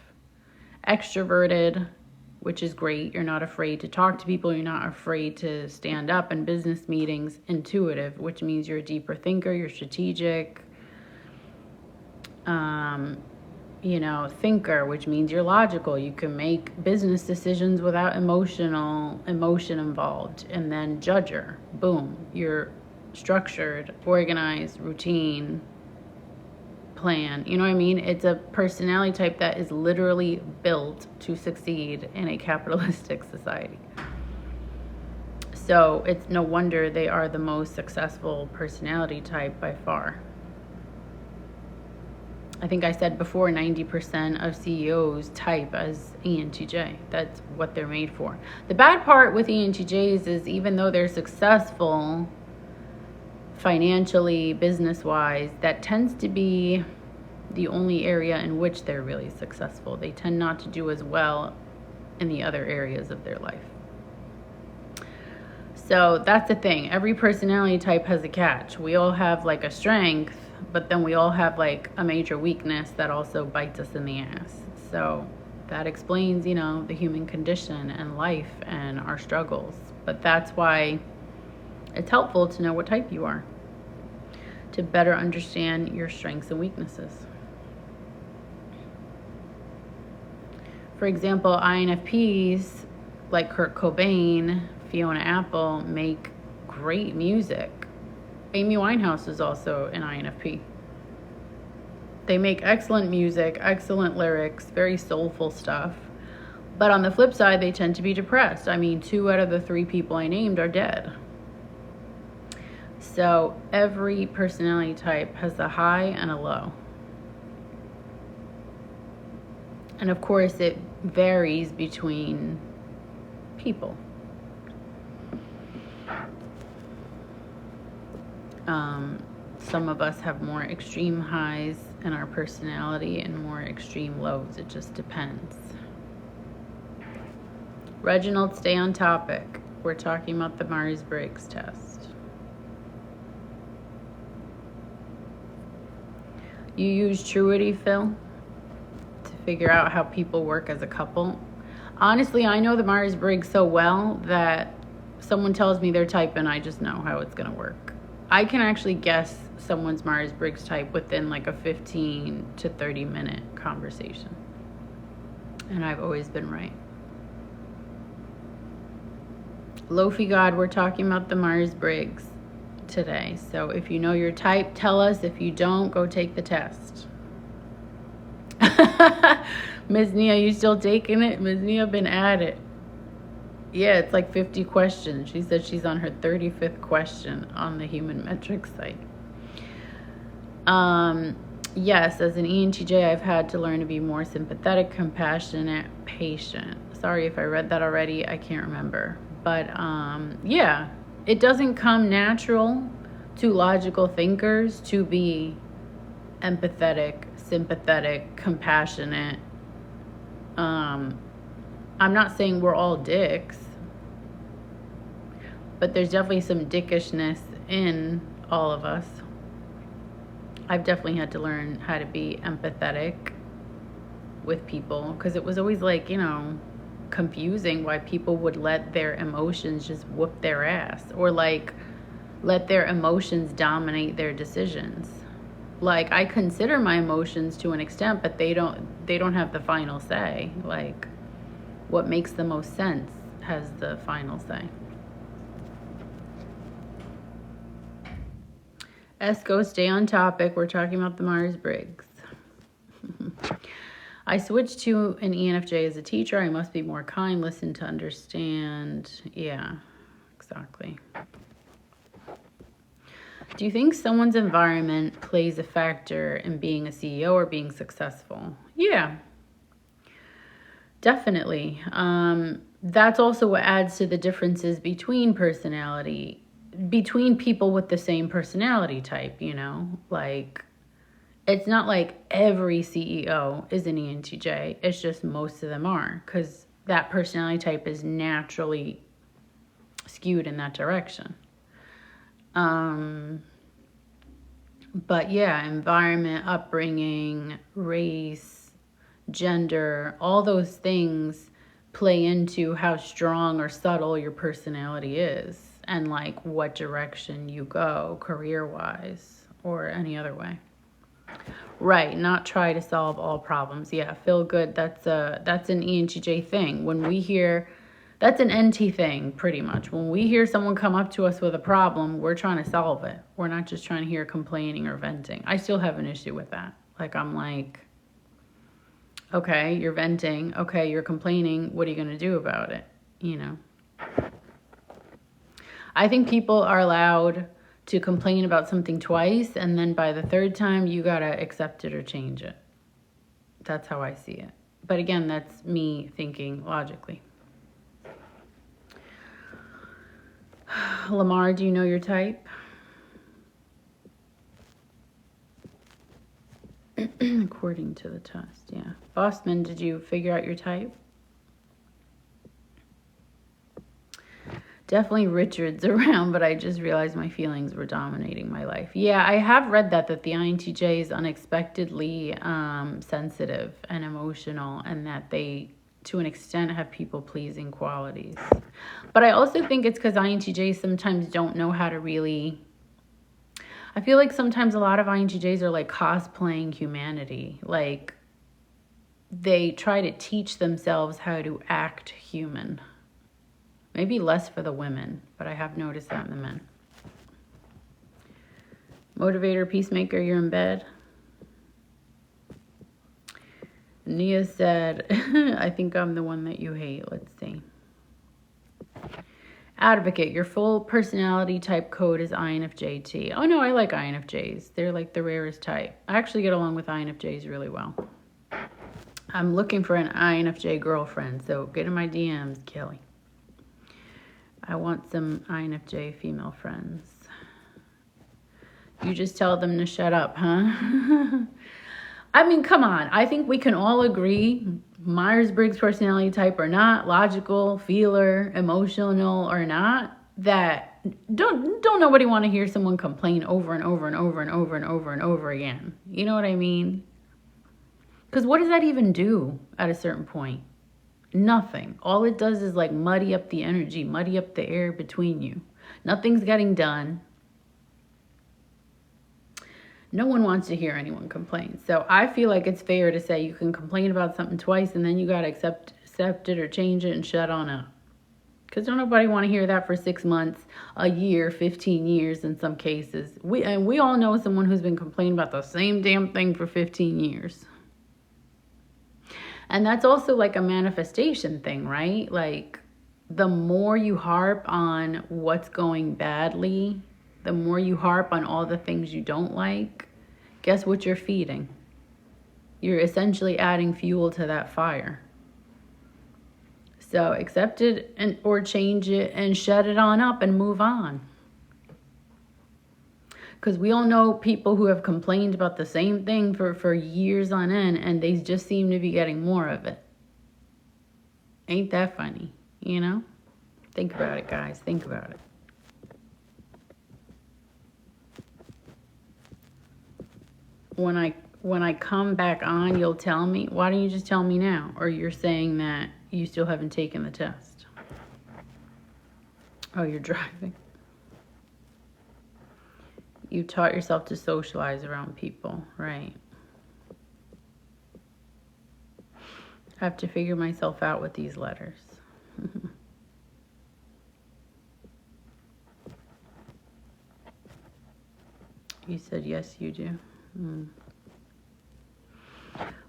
Extroverted, which is great. You're not afraid to talk to people. You're not afraid to stand up in business meetings. Intuitive, which means you're a deeper thinker. You're strategic. Thinker, which means you're logical. You can make business decisions without emotion involved. And then judger, boom, you're structured, organized, routine, plan. You know what I mean? It's a personality type that is literally built to succeed in a capitalistic society. So it's no wonder they are the most successful personality type by far. I think I said before, 90% of CEOs type as ENTJ. That's what they're made for. The bad part with ENTJs is even though they're successful financially, business-wise, that tends to be the only area in which they're really successful. They tend not to do as well in the other areas of their life. So that's the thing. Every personality type has a catch. We all have like a strength, but then we all have like a major weakness that also bites us in the ass. So That explains, the human condition and life and our struggles. But that's why it's helpful to know what type you are, to better understand your strengths and weaknesses. For example, INFPs like Kurt Cobain, Fiona Apple make great music. Amy Winehouse is also an INFP. They make excellent music, excellent lyrics, very soulful stuff. But on the flip side, they tend to be depressed. I mean, 2 out of the 3 people I named are dead. So every personality type has a high and a low. And of course, it varies between people. Some of us have more extreme highs in our personality and more extreme lows. It just depends. Reginald, stay on topic. We're talking about the Myers-Briggs test. You use Truity, Phil, to figure out how people work as a couple. Honestly, I know the Myers-Briggs so well that someone tells me their type and I just know how it's going to work. I can actually guess someone's Myers-Briggs type within like a 15 to 30 minute conversation. And I've always been right. Lofi God, we're talking about the Myers-Briggs today. So if you know your type, tell us. If you don't, go take the test. Ms. Nia, you still taking it? Ms. Nia been at it. Yeah, it's like 50 questions. She said she's on her 35th question on the Human Metrics site. Yes, as an ENTJ, I've had to learn to be more sympathetic, compassionate, patient. Sorry if I read that already. I can't remember. But yeah, it doesn't come natural to logical thinkers to be empathetic, sympathetic, compassionate. I'm not saying we're all dicks, but there's definitely some dickishness in all of us. I've definitely had to learn how to be empathetic with people because it was always like, confusing why people would let their emotions just whoop their ass or like let their emotions dominate their decisions. Like, I consider my emotions to an extent, but they don't have the final say. Like, what makes the most sense has the final say. Esco, stay on topic. We're talking about the Myers-Briggs. I switched to an ENFJ as a teacher. I must be more kind, listen to understand. Yeah, exactly. Do you think someone's environment plays a factor in being a CEO or being successful? Yeah, definitely. That's also what adds to the differences between people with the same personality type, Like, it's not like every CEO is an ENTJ. It's just most of them are because that personality type is naturally skewed in that direction. But yeah, environment, upbringing, race, gender, all those things play into how strong or subtle your personality is and like what direction you go career-wise or any other way. Right, not try to solve all problems. Yeah, feel good. That's an ENTJ thing. When we hear, that's an NT thing, pretty much. When we hear someone come up to us with a problem, we're trying to solve it. We're not just trying to hear complaining or venting. I still have an issue with that. Like, I'm like, okay, you're venting. Okay, you're complaining. What are you going to do about it? I think people are allowed to complain about something twice, and then by the third time, you got to accept it or change it. That's how I see it. But again, that's me thinking logically. Lamar, do you know your type? According to the test, yeah. Bossman, did you figure out your type? Definitely Richard's around, but I just realized my feelings were dominating my life. Yeah, I have read that the INTJ is unexpectedly sensitive and emotional, and that they, to an extent, have people-pleasing qualities. But I also think it's because INTJs sometimes don't know how to really... I feel like sometimes a lot of INTJs are like cosplaying humanity. Like, they try to teach themselves how to act human. Maybe less for the women, but I have noticed that in the men. Motivator, peacemaker, you're in bed. Nia said, I think I'm the one that you hate. Let's see. Advocate, your full personality type code is INFJT. Oh no, I like INFJs. They're like the rarest type. I actually get along with INFJs really well. I'm looking for an INFJ girlfriend, so get in my DMs, Kelly. I want some INFJ female friends. You just tell them to shut up, huh? I mean, come on. I think we can all agree, Myers-Briggs personality type or not, logical, feeler, emotional or not, that don't nobody want to hear someone complain over and over and over and over and over and over again. You know what I mean? Because what does that even do at a certain point? Nothing. All it does is like muddy up the energy, muddy up the air between you. Nothing's getting done. No one wants to hear anyone complain. So I feel like it's fair to say you can complain about something twice and then you got to accept it or change it and shut on up. Because don't nobody want to hear that for 6 months, a year, 15 years in some cases. We all know someone who's been complaining about the same damn thing for 15 years. And that's also like a manifestation thing, right? Like, the more you harp on what's going badly, the more you harp on all the things you don't like, guess what you're feeding? You're essentially adding fuel to that fire. So accept it or change it and shut it on up and move on. Because we all know people who have complained about the same thing for years on end, and they just seem to be getting more of it. Ain't that funny, you know? Think about it, guys. Think about it. When I come back on, you'll tell me. Why don't you just tell me now? Or you're saying that you still haven't taken the test. Oh, you're driving. You taught yourself to socialize around people, right? I have to figure myself out with these letters. You said yes, you do.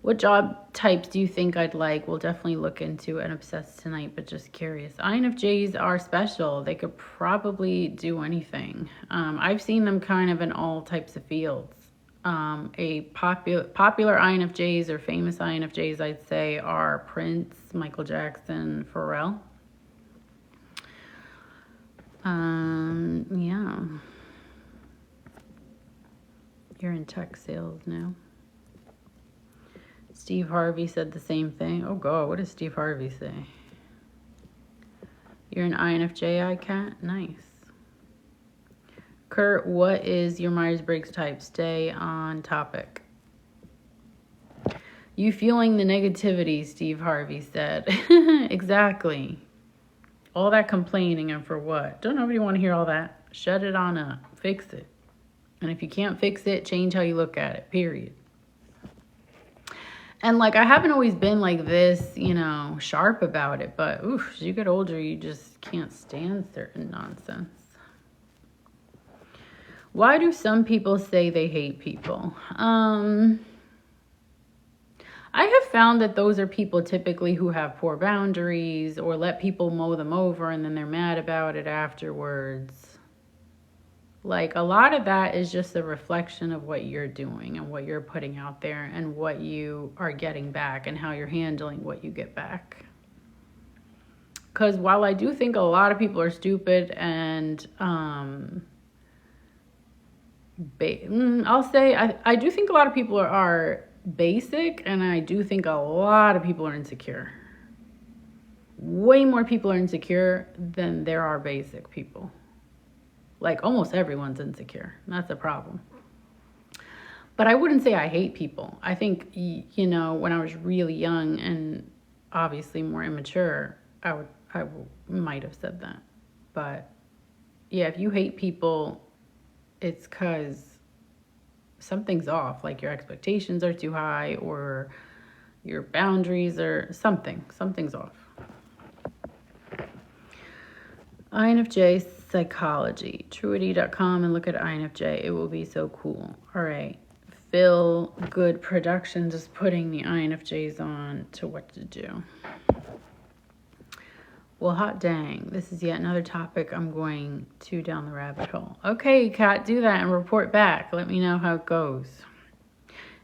What job types do you think I'd like? We'll definitely look into and obsess tonight, but just curious. INFJs are special. They could probably do anything. I've seen them kind of in all types of fields. A popular INFJs or famous INFJs, I'd say, are Prince, Michael Jackson, Pharrell. Yeah. You're in tech sales now. Steve Harvey said the same thing. Oh, God, what does Steve Harvey say? You're an INFJ, cat? Nice. Kurt, what is your Myers-Briggs type? Stay on topic. You fueling the negativity, Steve Harvey said. Exactly. All that complaining and for what? Don't nobody want to hear all that. Shut it on up. Fix it. And if you can't fix it, change how you look at it, period. And like, I haven't always been like this, you know, sharp about it. But oof, as you get older, you just can't stand certain nonsense. Why do some people say they hate people? I have found that those are people typically who have poor boundaries or let people mow them over and then they're mad about it afterwards. Like, a lot of that is just a reflection of what you're doing and what you're putting out there and what you are getting back and how you're handling what you get back. Because while I do think a lot of people are stupid and I'll say I do think a lot of people are basic, and I do think a lot of people are insecure. way more people are insecure than there are basic people. Like almost everyone's insecure. That's a problem. But I wouldn't say I hate people. I think, you know, when I was really young and obviously more immature, I might have said that. But yeah, if you hate people, it's because something's off. Like your expectations are too high, or your boundaries are something's off. INFJ psychology, truity.com, and look at INFJ. It will be so cool. All right. Feel Good Productions is putting the INFJs on to what to do. Well, hot dang. This is yet another topic I'm going to down the rabbit hole. Okay, Kat, do that and report back. Let me know how it goes.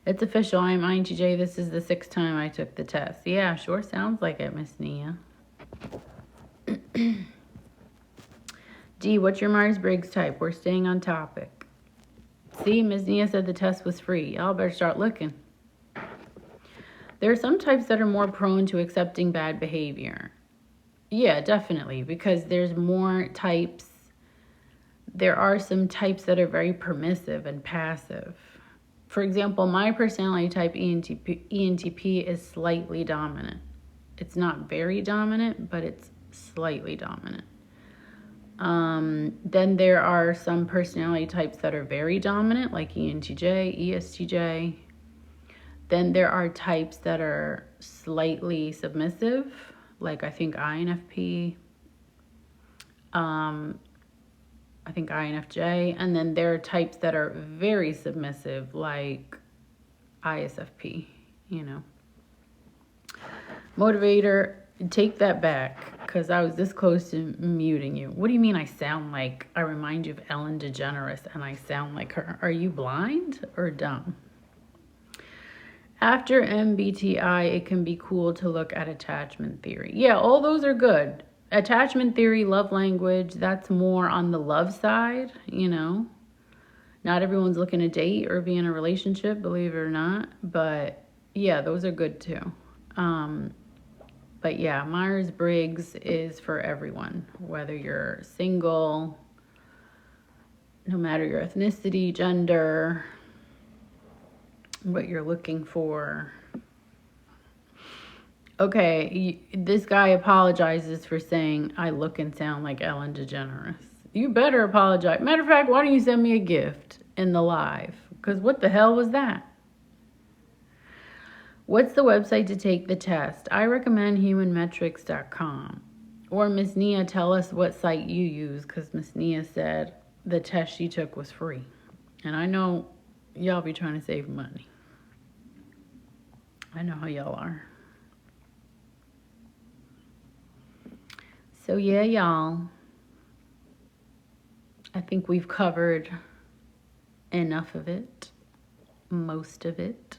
It's official. I'm INTJ. This is the 6th time I took the test. Yeah, sure sounds like it, Miss Nia. D, what's your Myers-Briggs type? We're staying on topic. See, Ms. Nia said the test was free. Y'all better start looking. There are some types that are more prone to accepting bad behavior. Yeah, definitely, because there's more types. There are some types that are very permissive and passive. For example, my personality type, ENTP, is slightly dominant. It's not very dominant, but it's slightly dominant. Then there are some personality types that are very dominant, like ENTJ, ESTJ. Then there are types that are slightly submissive, like I think INFP. I think INFJ. And then there are types that are very submissive, like ISFP, you know. Motivator, take that back, because I was this close to muting you. What do you mean I sound like, I remind you of Ellen DeGeneres and I sound like her? Are you blind or dumb? After MBTI, it can be cool to look at attachment theory. Yeah, all those are good. Attachment theory, love language, that's more on the love side, you know. Not everyone's looking to date or be in a relationship, believe it or not. But yeah, those are good too. But yeah, Myers-Briggs is for everyone, whether you're single, no matter your ethnicity, gender, what you're looking for. Okay, this guy apologizes for saying I look and sound like Ellen DeGeneres. You better apologize. Matter of fact, why don't you send me a gift in the live? Because what the hell was that? What's the website to take the test? I recommend humanmetrics.com. Or Miss Nia, tell us what site you use, because Miss Nia said the test she took was free. And I know y'all be trying to save money. I know how y'all are. So yeah, y'all. I think we've covered enough of it. Most of it.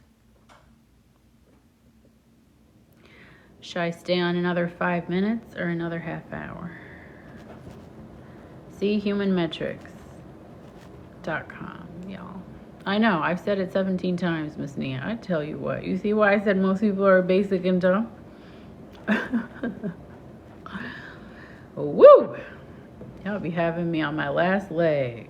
Should I stay on another 5 minutes or another half hour? See humanmetrics.com, y'all. I know, I've said it 17 times, Miss Nia. I tell you what, you see why I said most people are basic and dumb? Woo! Y'all be having me on my last legs.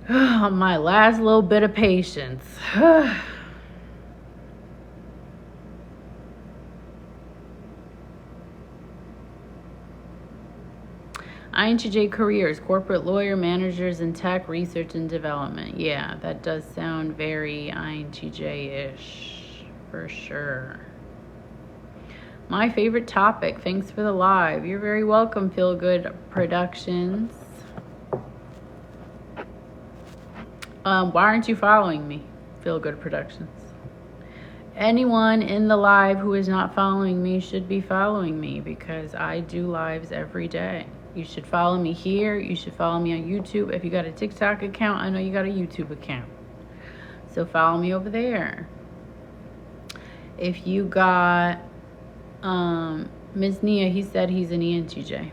My last little bit of patience. INTJ careers, corporate lawyer, managers in tech, research and development. Yeah, that does sound very INTJ-ish, for sure. My favorite topic. Thanks for the live. You're very welcome, Feel Good Productions. Why aren't you following me, Feel Good Productions? Anyone in the live who is not following me should be following me, because I do lives every day. You should follow me here. You should follow me on YouTube. If you got a TikTok account, I know you got a YouTube account. So follow me over there. If you got Ms. Nia, he said he's an ENTJ.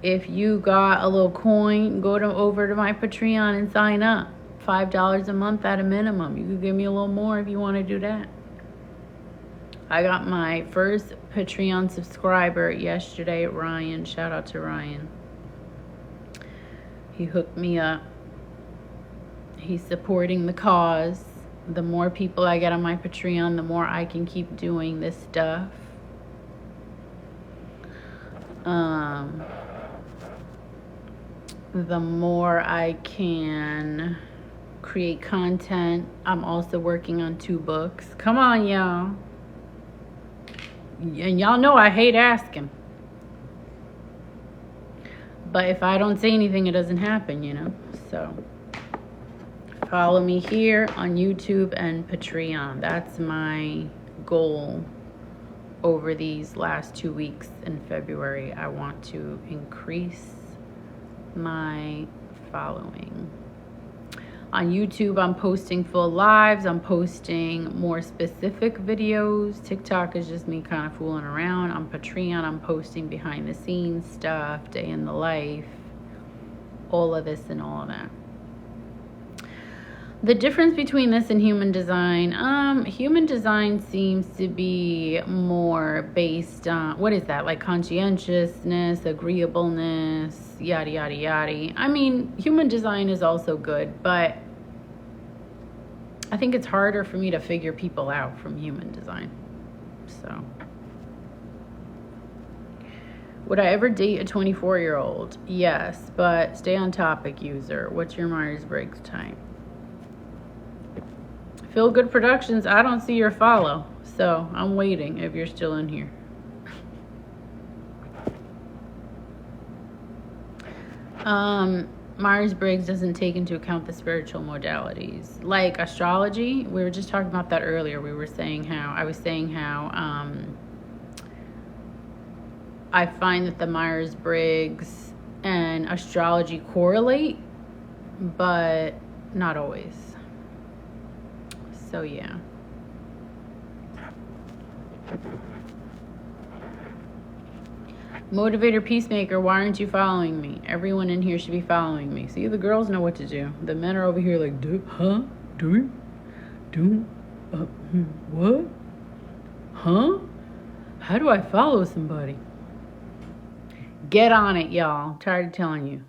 If you got a little coin, go over to my Patreon and sign up. $5 a month at a minimum. You could give me a little more if you want to do that. I got my first Patreon subscriber yesterday, Ryan. Shout out to Ryan. He hooked me up. He's supporting the cause. The more people I get on my Patreon, the more I can keep doing this stuff. The more I can create content. I'm also working on 2 books. Come on, y'all. And y'all know I hate asking. But if I don't say anything, it doesn't happen, you know? So follow me here on YouTube and Patreon. That's my goal over these last 2 weeks in February. I want to increase my following. On YouTube, I'm posting full lives. I'm posting more specific videos. TikTok is just me kind of fooling around. On Patreon, I'm posting behind the scenes stuff, day in the life, all of this and all of that. The difference between this and human design, human design seems to be more based on, what is that? Like conscientiousness, agreeableness, yada, yada, yada. I mean, human design is also good, but I think it's harder for me to figure people out from human design. So, would I ever date a 24-year-old? Yes, but stay on topic, user. What's your Myers-Briggs type? Feel Good Productions, I don't see your follow, so I'm waiting if you're still in here. Myers-Briggs doesn't take into account the spiritual modalities. Like astrology, we were just talking about that earlier. I was saying how I find that the Myers-Briggs and astrology correlate, but not always. So yeah. Motivator Peacemaker, why aren't you following me? Everyone in here should be following me. See, the girls know what to do. The men are over here like, what? Huh? How do I follow somebody? Get on it, y'all. I'm tired of telling you.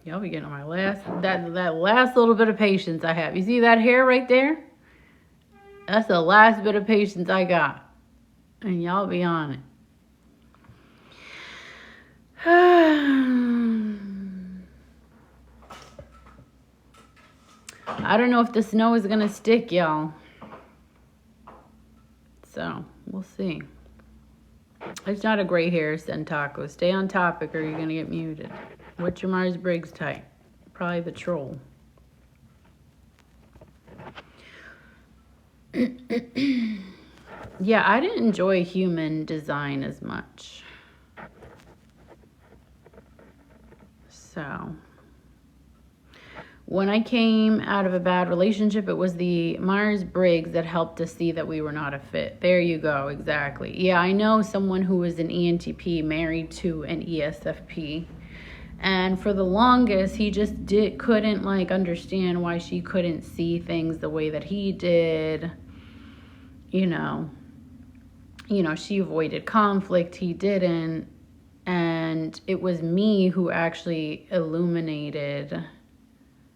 Y'all be getting on my that last little bit of patience I have. You see that hair right there? That's the last bit of patience I got. And y'all be on it. I don't know if the snow is going to stick, y'all. So, we'll see. It's not a great hair, Send Taco. Stay on topic or you're going to get muted. What's your Myers-Briggs type? Probably the troll. Yeah, I didn't enjoy human design as much. So, when I came out of a bad relationship, it was the Myers-Briggs that helped us see that we were not a fit. There you go, exactly. Yeah, I know someone who was an ENTP married to an ESFP. And for the longest, he just couldn't like understand why she couldn't see things the way that he did. You know, she avoided conflict, he didn't. And it was me who actually illuminated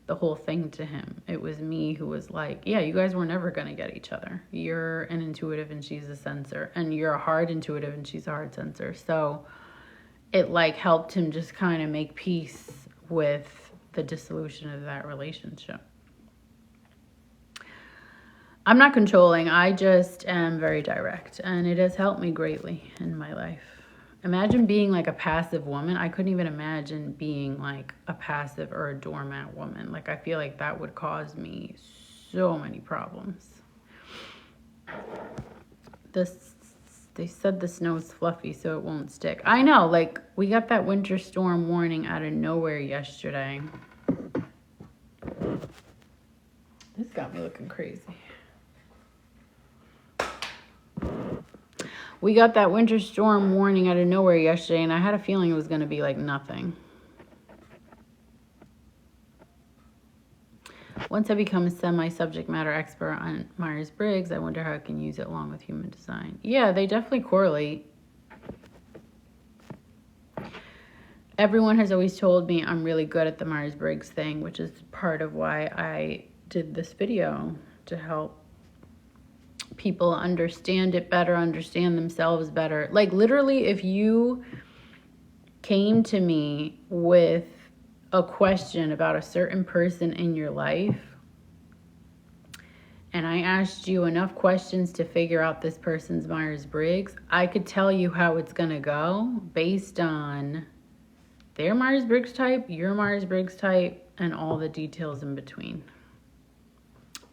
the whole thing to him. It was me who was like, yeah, you guys were never going to get each other. You're an intuitive and she's a sensor. And you're a hard intuitive and she's a hard sensor. So it like helped him just kind of make peace with the dissolution of that relationship. I'm not controlling. I just am very direct. And it has helped me greatly in my life. Imagine being like a passive woman. I couldn't even imagine being like a passive or a doormat woman. Like I feel like that would cause me so many problems. They said the snow's fluffy so it won't stick. I know, like we got that winter storm warning out of nowhere yesterday. This got me looking crazy. We got that winter storm warning out of nowhere yesterday, and I had a feeling it was going to be like nothing. Once I become a semi-subject matter expert on Myers-Briggs, I wonder how I can use it along with human design. Yeah, they definitely correlate. Everyone has always told me I'm really good at the Myers-Briggs thing, which is part of why I did this video, to help people understand it better, understand themselves better. Like literally, if you came to me with a question about a certain person in your life, and I asked you enough questions to figure out this person's Myers-Briggs, I could tell you how it's going to go based on their Myers-Briggs type, your Myers-Briggs type, and all the details in between.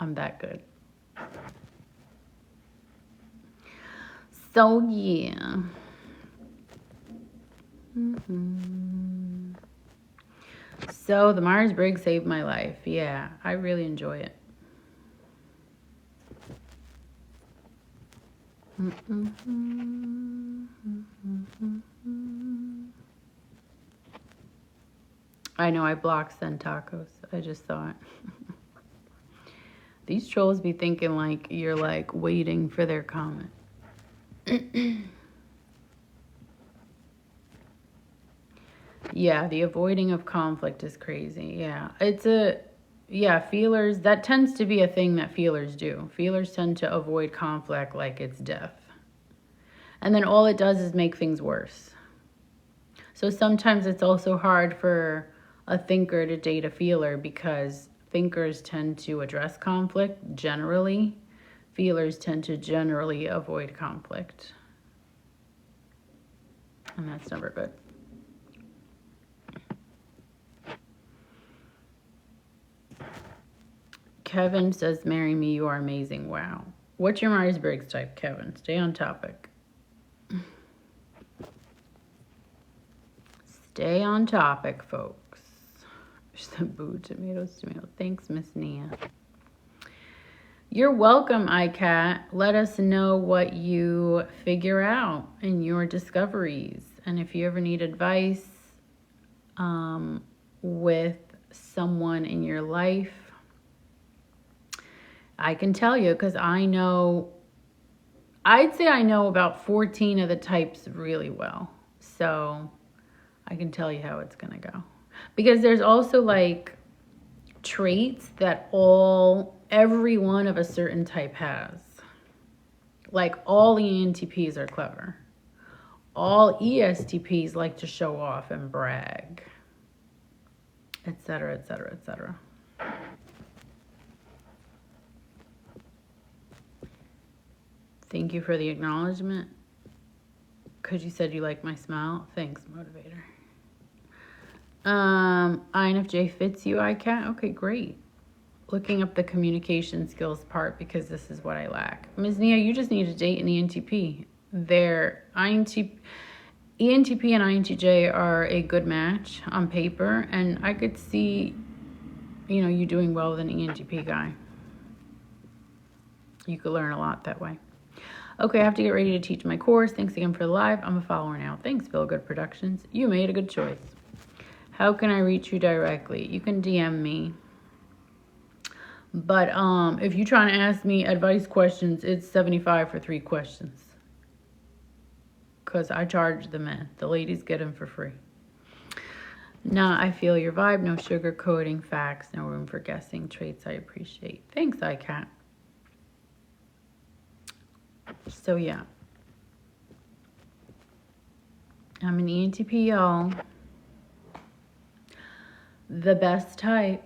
I'm that good. So, yeah. So, the Myers-Briggs saved my life. Yeah, I really enjoy it. I know I blocked Send Tacos. I just thought. These trolls be thinking like you're like waiting for their comment. Yeah, the avoiding of conflict is crazy. Yeah, feelers, that tends to be a thing that feelers do. Feelers tend to avoid conflict like it's death. And then all it does is make things worse. So sometimes it's also hard for a thinker to date a feeler because thinkers tend to address conflict generally. Feelers tend to generally avoid conflict. And that's never good. Kevin says, marry me, you are amazing. Wow. What's your Myers-Briggs type, Kevin? Stay on topic. Stay on topic, folks. Boo, tomatoes. Thanks, Miss Nia. You're welcome, iCat. Let us know what you figure out in your discoveries. And if you ever need advice with someone in your life, I can tell you, because I'd say I know about 14 of the types really well. So I can tell you how it's going to go. Because there's also like traits that every one of a certain type has. Like all ENTPs are clever. All ESTPs like to show off and brag, etc., etc., etc. Thank you for the acknowledgement. Because you said you like my smile. Thanks, motivator. INFJ fits you, iCat. Okay, great. Looking up the communication skills part because this is what I lack. Ms. Nia, you just need to date an ENTP. ENTP and INTJ are a good match on paper, and I could see, you doing well with an ENTP guy. You could learn a lot that way. Okay, I have to get ready to teach my course. Thanks again for the live. I'm a follower now. Thanks, Feel Good Productions. You made a good choice. How can I reach you directly? You can DM me. But if you're trying to ask me advice questions, it's $75 for 3 questions. Because I charge the men. The ladies get them for free. Nah, I feel your vibe. No sugarcoating, facts. No room for guessing. Traits I appreciate. Thanks, iCat. So, yeah. I'm an ENTP, y'all. The best type.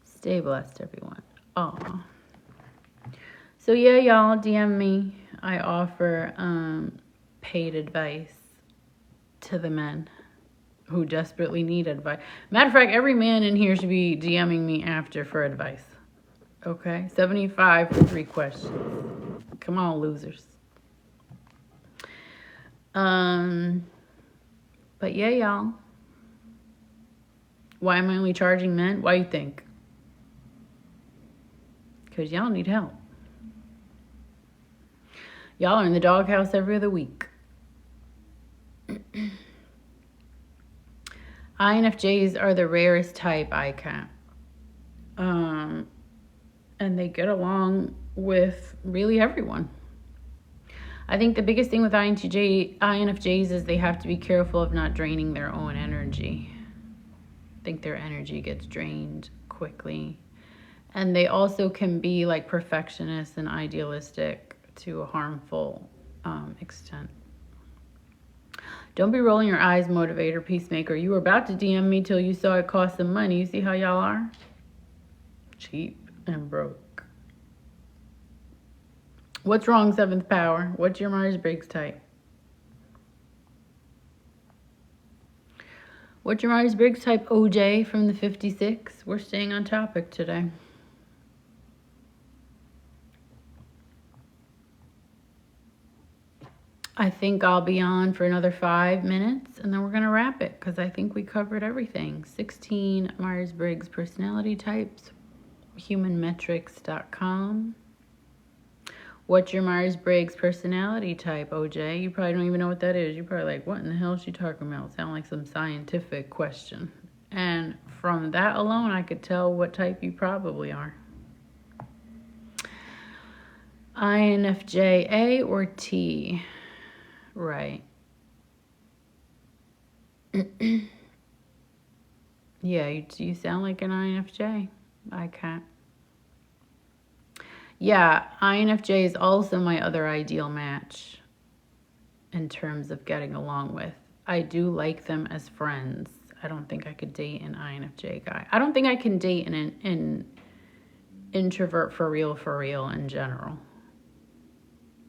Stay blessed, everyone. Aw. So, yeah, y'all, DM me. I offer paid advice to the men who desperately need advice. Matter of fact, every man in here should be DMing me after for advice. Okay? $75 for 3 questions. Come on, losers. But yeah, y'all. Why am I only charging men? Why you think? Because y'all need help. Y'all are in the doghouse every other week. INFJs are the rarest type, ICAT. And they get along with really everyone. I think the biggest thing with INFJs is they have to be careful of not draining their own energy. I think their energy gets drained quickly. And they also can be like perfectionists and idealistic to a harmful extent. Don't be rolling your eyes, motivator, peacemaker. You were about to DM me till you saw it cost some money. You see how y'all are? Cheap and broke. What's wrong, seventh power? What's your Myers-Briggs type? What's your Myers-Briggs type, OJ from the 56? We're staying on topic today. I think I'll be on for another 5 minutes and then we're going to wrap it because I think we covered everything. 16 Myers-Briggs personality types, humanmetrics.com. What's your Myers-Briggs personality type, OJ? You probably don't even know what that is. You're probably like, what in the hell is she talking about? Sound like some scientific question. And from that alone, I could tell what type you probably are. INFJ, A or T? Right. Yeah, you sound like an INFJ. I can't. Yeah, INFJ is also my other ideal match in terms of getting along with. I do like them as friends. I don't think I could date an INFJ guy. I don't think I can date an introvert for real in general.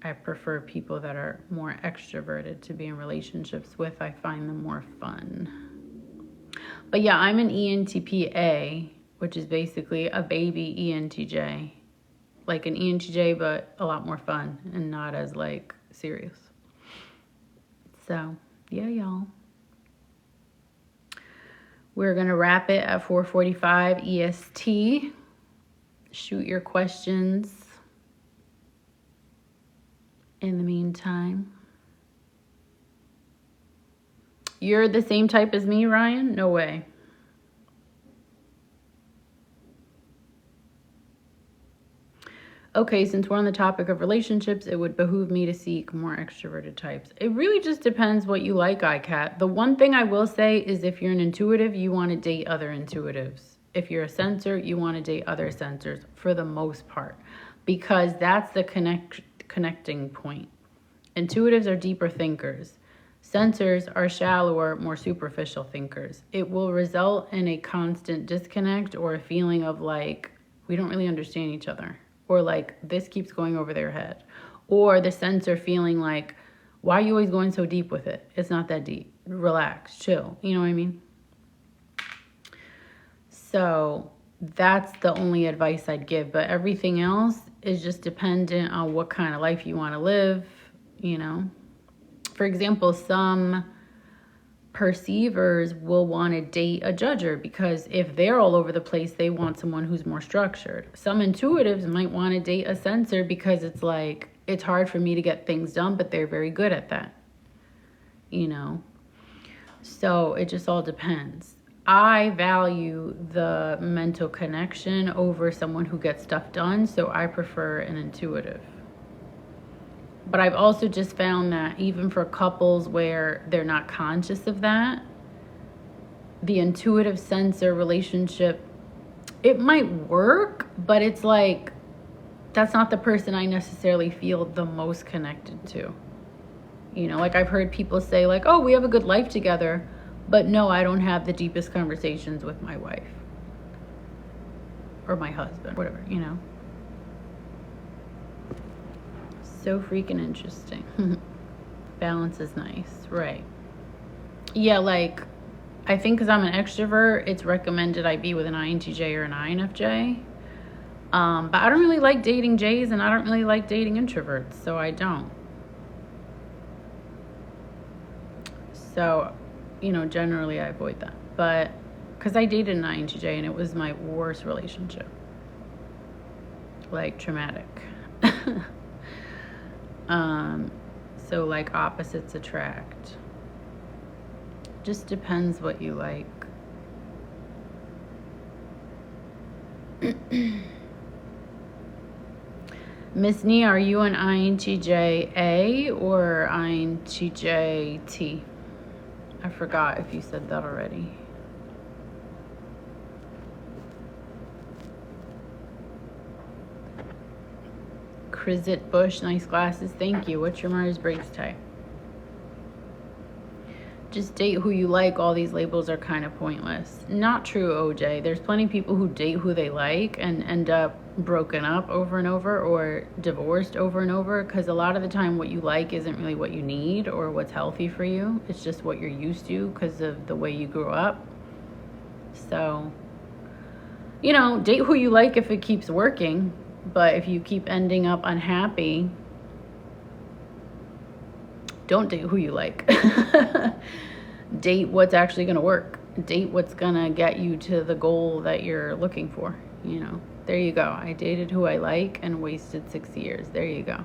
I prefer people that are more extroverted to be in relationships with. I find them more fun. But yeah, I'm an ENTP-A, which is basically a baby ENTJ. Like an ENTJ, but a lot more fun and not as like serious. So yeah, y'all. We're going to wrap it at 4:45 EST. Shoot your questions. In the meantime, you're the same type as me, Ryan? No way. Okay, since we're on the topic of relationships, it would behoove me to seek more extroverted types. It really just depends what you like, ICAT. The one thing I will say is if you're an intuitive, you want to date other intuitives. If you're a sensor, you want to date other sensors for the most part, because that's the connecting point. Intuitives are deeper thinkers. Sensors are shallower, more superficial thinkers. It will result in a constant disconnect or a feeling of like, we don't really understand each other. Or like, this keeps going over their head. Or the sensor feeling like, why are you always going so deep with it? It's not that deep. Relax, chill. You know what I mean? So that's the only advice I'd give. But everything else is just dependent on what kind of life you want to live. You know, for example, some perceivers will want to date a judger because if they're all over the place, they want someone who's more structured. Some intuitives might want to date a sensor because it's like, it's hard for me to get things done, but they're very good at that, you know? So it just all depends. I value the mental connection over someone who gets stuff done, so I prefer an intuitive. But I've also just found that even for couples where they're not conscious of that, the intuitive sensor relationship, it might work, but it's like, that's not the person I necessarily feel the most connected to. You know, like I've heard people say like, oh, we have a good life together, but no, I don't have the deepest conversations with my wife or my husband, whatever, you know. So freaking interesting. Balance is nice, right? Yeah, like I think because I'm an extrovert, it's recommended I be with an INTJ or an INFJ. But I don't really like dating J's and I don't really like dating introverts, so I don't. So, you know, generally I avoid that. But because I dated an INTJ and it was my worst relationship. Like traumatic. So like opposites attract. Just depends what you like. Miss Nia, are you an INTJ-A or INTJ-T? I forgot if you said that already. Chrisit Bush, nice glasses. Thank you. What's your Myers-Briggs type? Just date who you like. All these labels are kind of pointless. Not true, OJ. There's plenty of people who date who they like and end up broken up over and over or divorced over and over, because a lot of the time what you like isn't really what you need or what's healthy for you. It's just what you're used to because of the way you grew up. So, you know, date who you like if it keeps working. But if you keep ending up unhappy, don't date who you like. Date what's actually going to work. Date what's going to get you to the goal that you're looking for. You know, there you go. I dated who I like and wasted 6 years. There you go.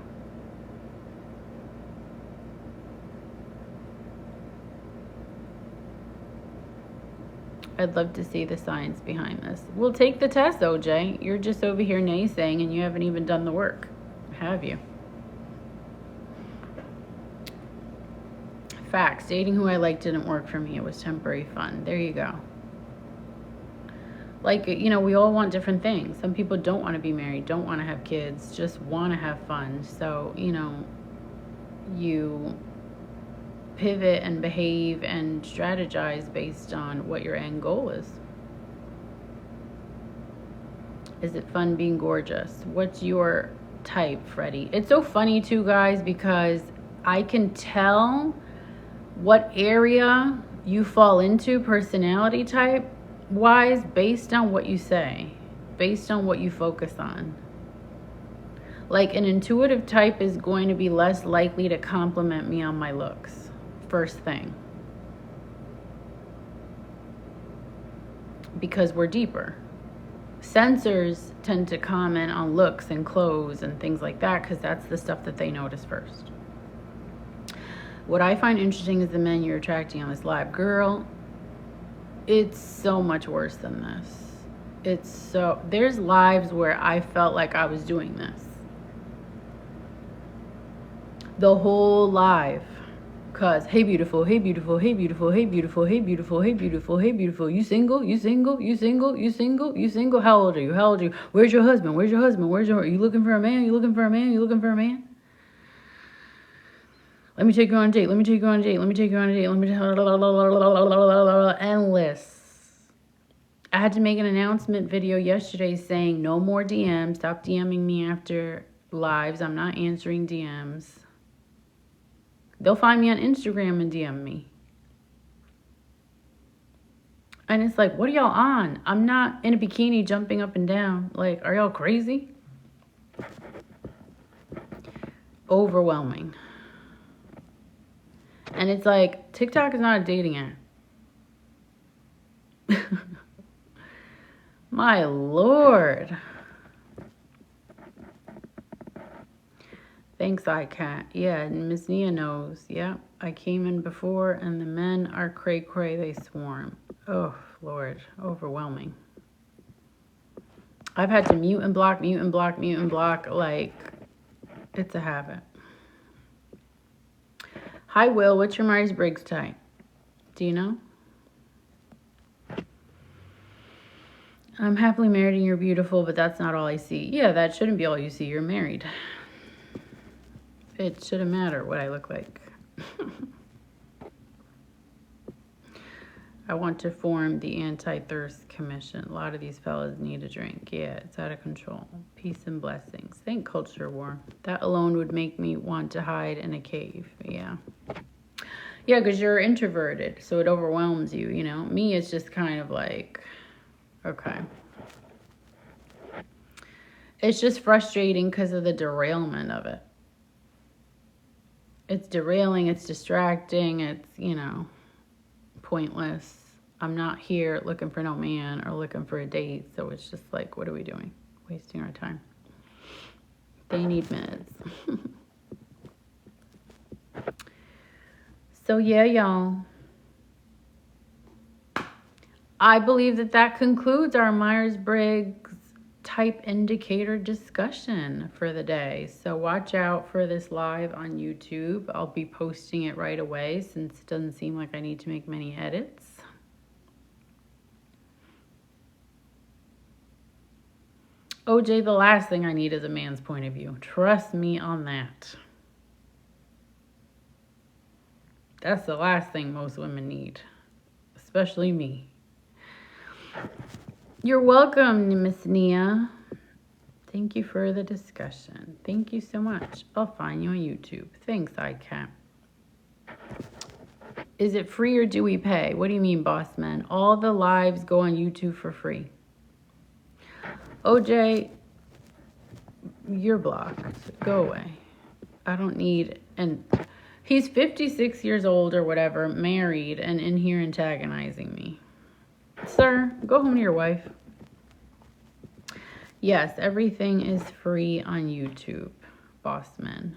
I'd love to see the science behind this. We'll take the test, OJ. You're just over here naysaying and you haven't even done the work, have you? Facts. Dating who I liked didn't work for me. It was temporary fun. There you go. Like, you know, we all want different things. Some people don't want to be married, don't want to have kids, just want to have fun. So, you know, you pivot and behave and strategize based on what your end goal is. Is it fun being gorgeous? What's your type, Freddie? It's so funny too, guys, because I can tell what area you fall into personality type wise based on what you say, based on what you focus on. Like an intuitive type is going to be less likely to compliment me on my looks, first thing, because we're deeper. Sensors tend to comment on looks and clothes and things like that because that's the stuff that they notice first. What I find interesting is the men you're attracting on this live. Girl, it's so much worse than this. There's lives where I felt like I was doing this. The whole live. Cause, hey beautiful, hey beautiful, hey beautiful, hey beautiful, hey beautiful, hey beautiful, hey beautiful. You single? You single? You single? You single? You single? How old are you? How old are you? Where's your husband? Where's your husband? Are you looking for a man? You looking for a man? You looking for a man? Let me take you on a date. Let me take you on a date. Let me take you on a date. Let me endless. I had to make an announcement video yesterday saying no more DMs. Stop DMing me after lives. I'm not answering DMs. They'll find me on Instagram and DM me. And it's like, what are y'all on? I'm not in a bikini jumping up and down. Like, are y'all crazy? Overwhelming. And it's like, TikTok is not a dating app. My Lord. Thanks, iCat. Yeah, Miss Nia knows. Yeah, I came in before, and the men are cray-cray. They swarm. Oh, Lord. Overwhelming. I've had to mute and block, mute and block, mute and block. Like, it's a habit. Hi, Will. What's your Myers-Briggs type? Do you know? I'm happily married and you're beautiful, but that's not all I see. Yeah, that shouldn't be all you see. You're married. It shouldn't matter what I look like. I want to form the anti-thirst commission. A lot of these fellas need a drink. Yeah, it's out of control. Peace and blessings. Think culture war. That alone would make me want to hide in a cave. Yeah. Yeah, because you're introverted, so it overwhelms you, you know. Me, it's just kind of like, okay. It's just frustrating because of the derailment of it. It's derailing, it's distracting, it's, you know, pointless. I'm not here looking for no man or looking for a date, so it's just like, what are we doing? Wasting our time. They need meds. So yeah, y'all. I believe that concludes our Myers-Briggs type indicator discussion for the day. So watch out for this live on YouTube. I'll be posting it right away since it doesn't seem like I need to make many edits. OJ, the last thing I need is a man's point of view. Trust me on that. That's the last thing most women need, especially me. You're welcome, Miss Nia. Thank you for the discussion. Thank you so much. I'll find you on YouTube. Thanks, iCat. Is it free or do we pay? What do you mean, boss man? All the lives go on YouTube for free. OJ, you're blocked. Go away. I don't need... And he's 56 years old or whatever, married, and in here antagonizing me. Sir, go home to your wife. Yes, everything is free on YouTube, bossman.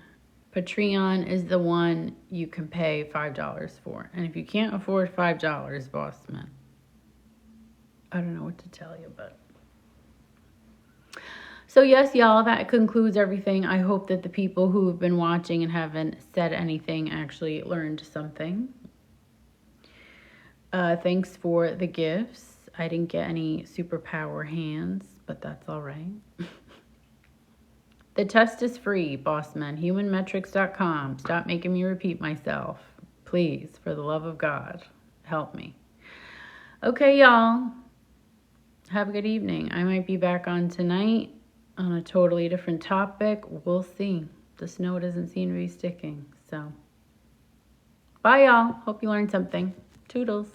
Patreon is the one you can pay $5 for. And if you can't afford $5, bossman, I don't know what to tell you, but... So yes, y'all, that concludes everything. I hope that the people who have been watching and haven't said anything actually learned something. Thanks for the gifts. I didn't get any superpower hands, but that's all right. The test is free, bossman. Humanmetrics.com. Stop making me repeat myself. Please, for the love of God, help me. Okay, y'all. Have a good evening. I might be back on tonight on a totally different topic. We'll see. The snow doesn't seem to be sticking, so. Bye, y'all. Hope you learned something. Toodles.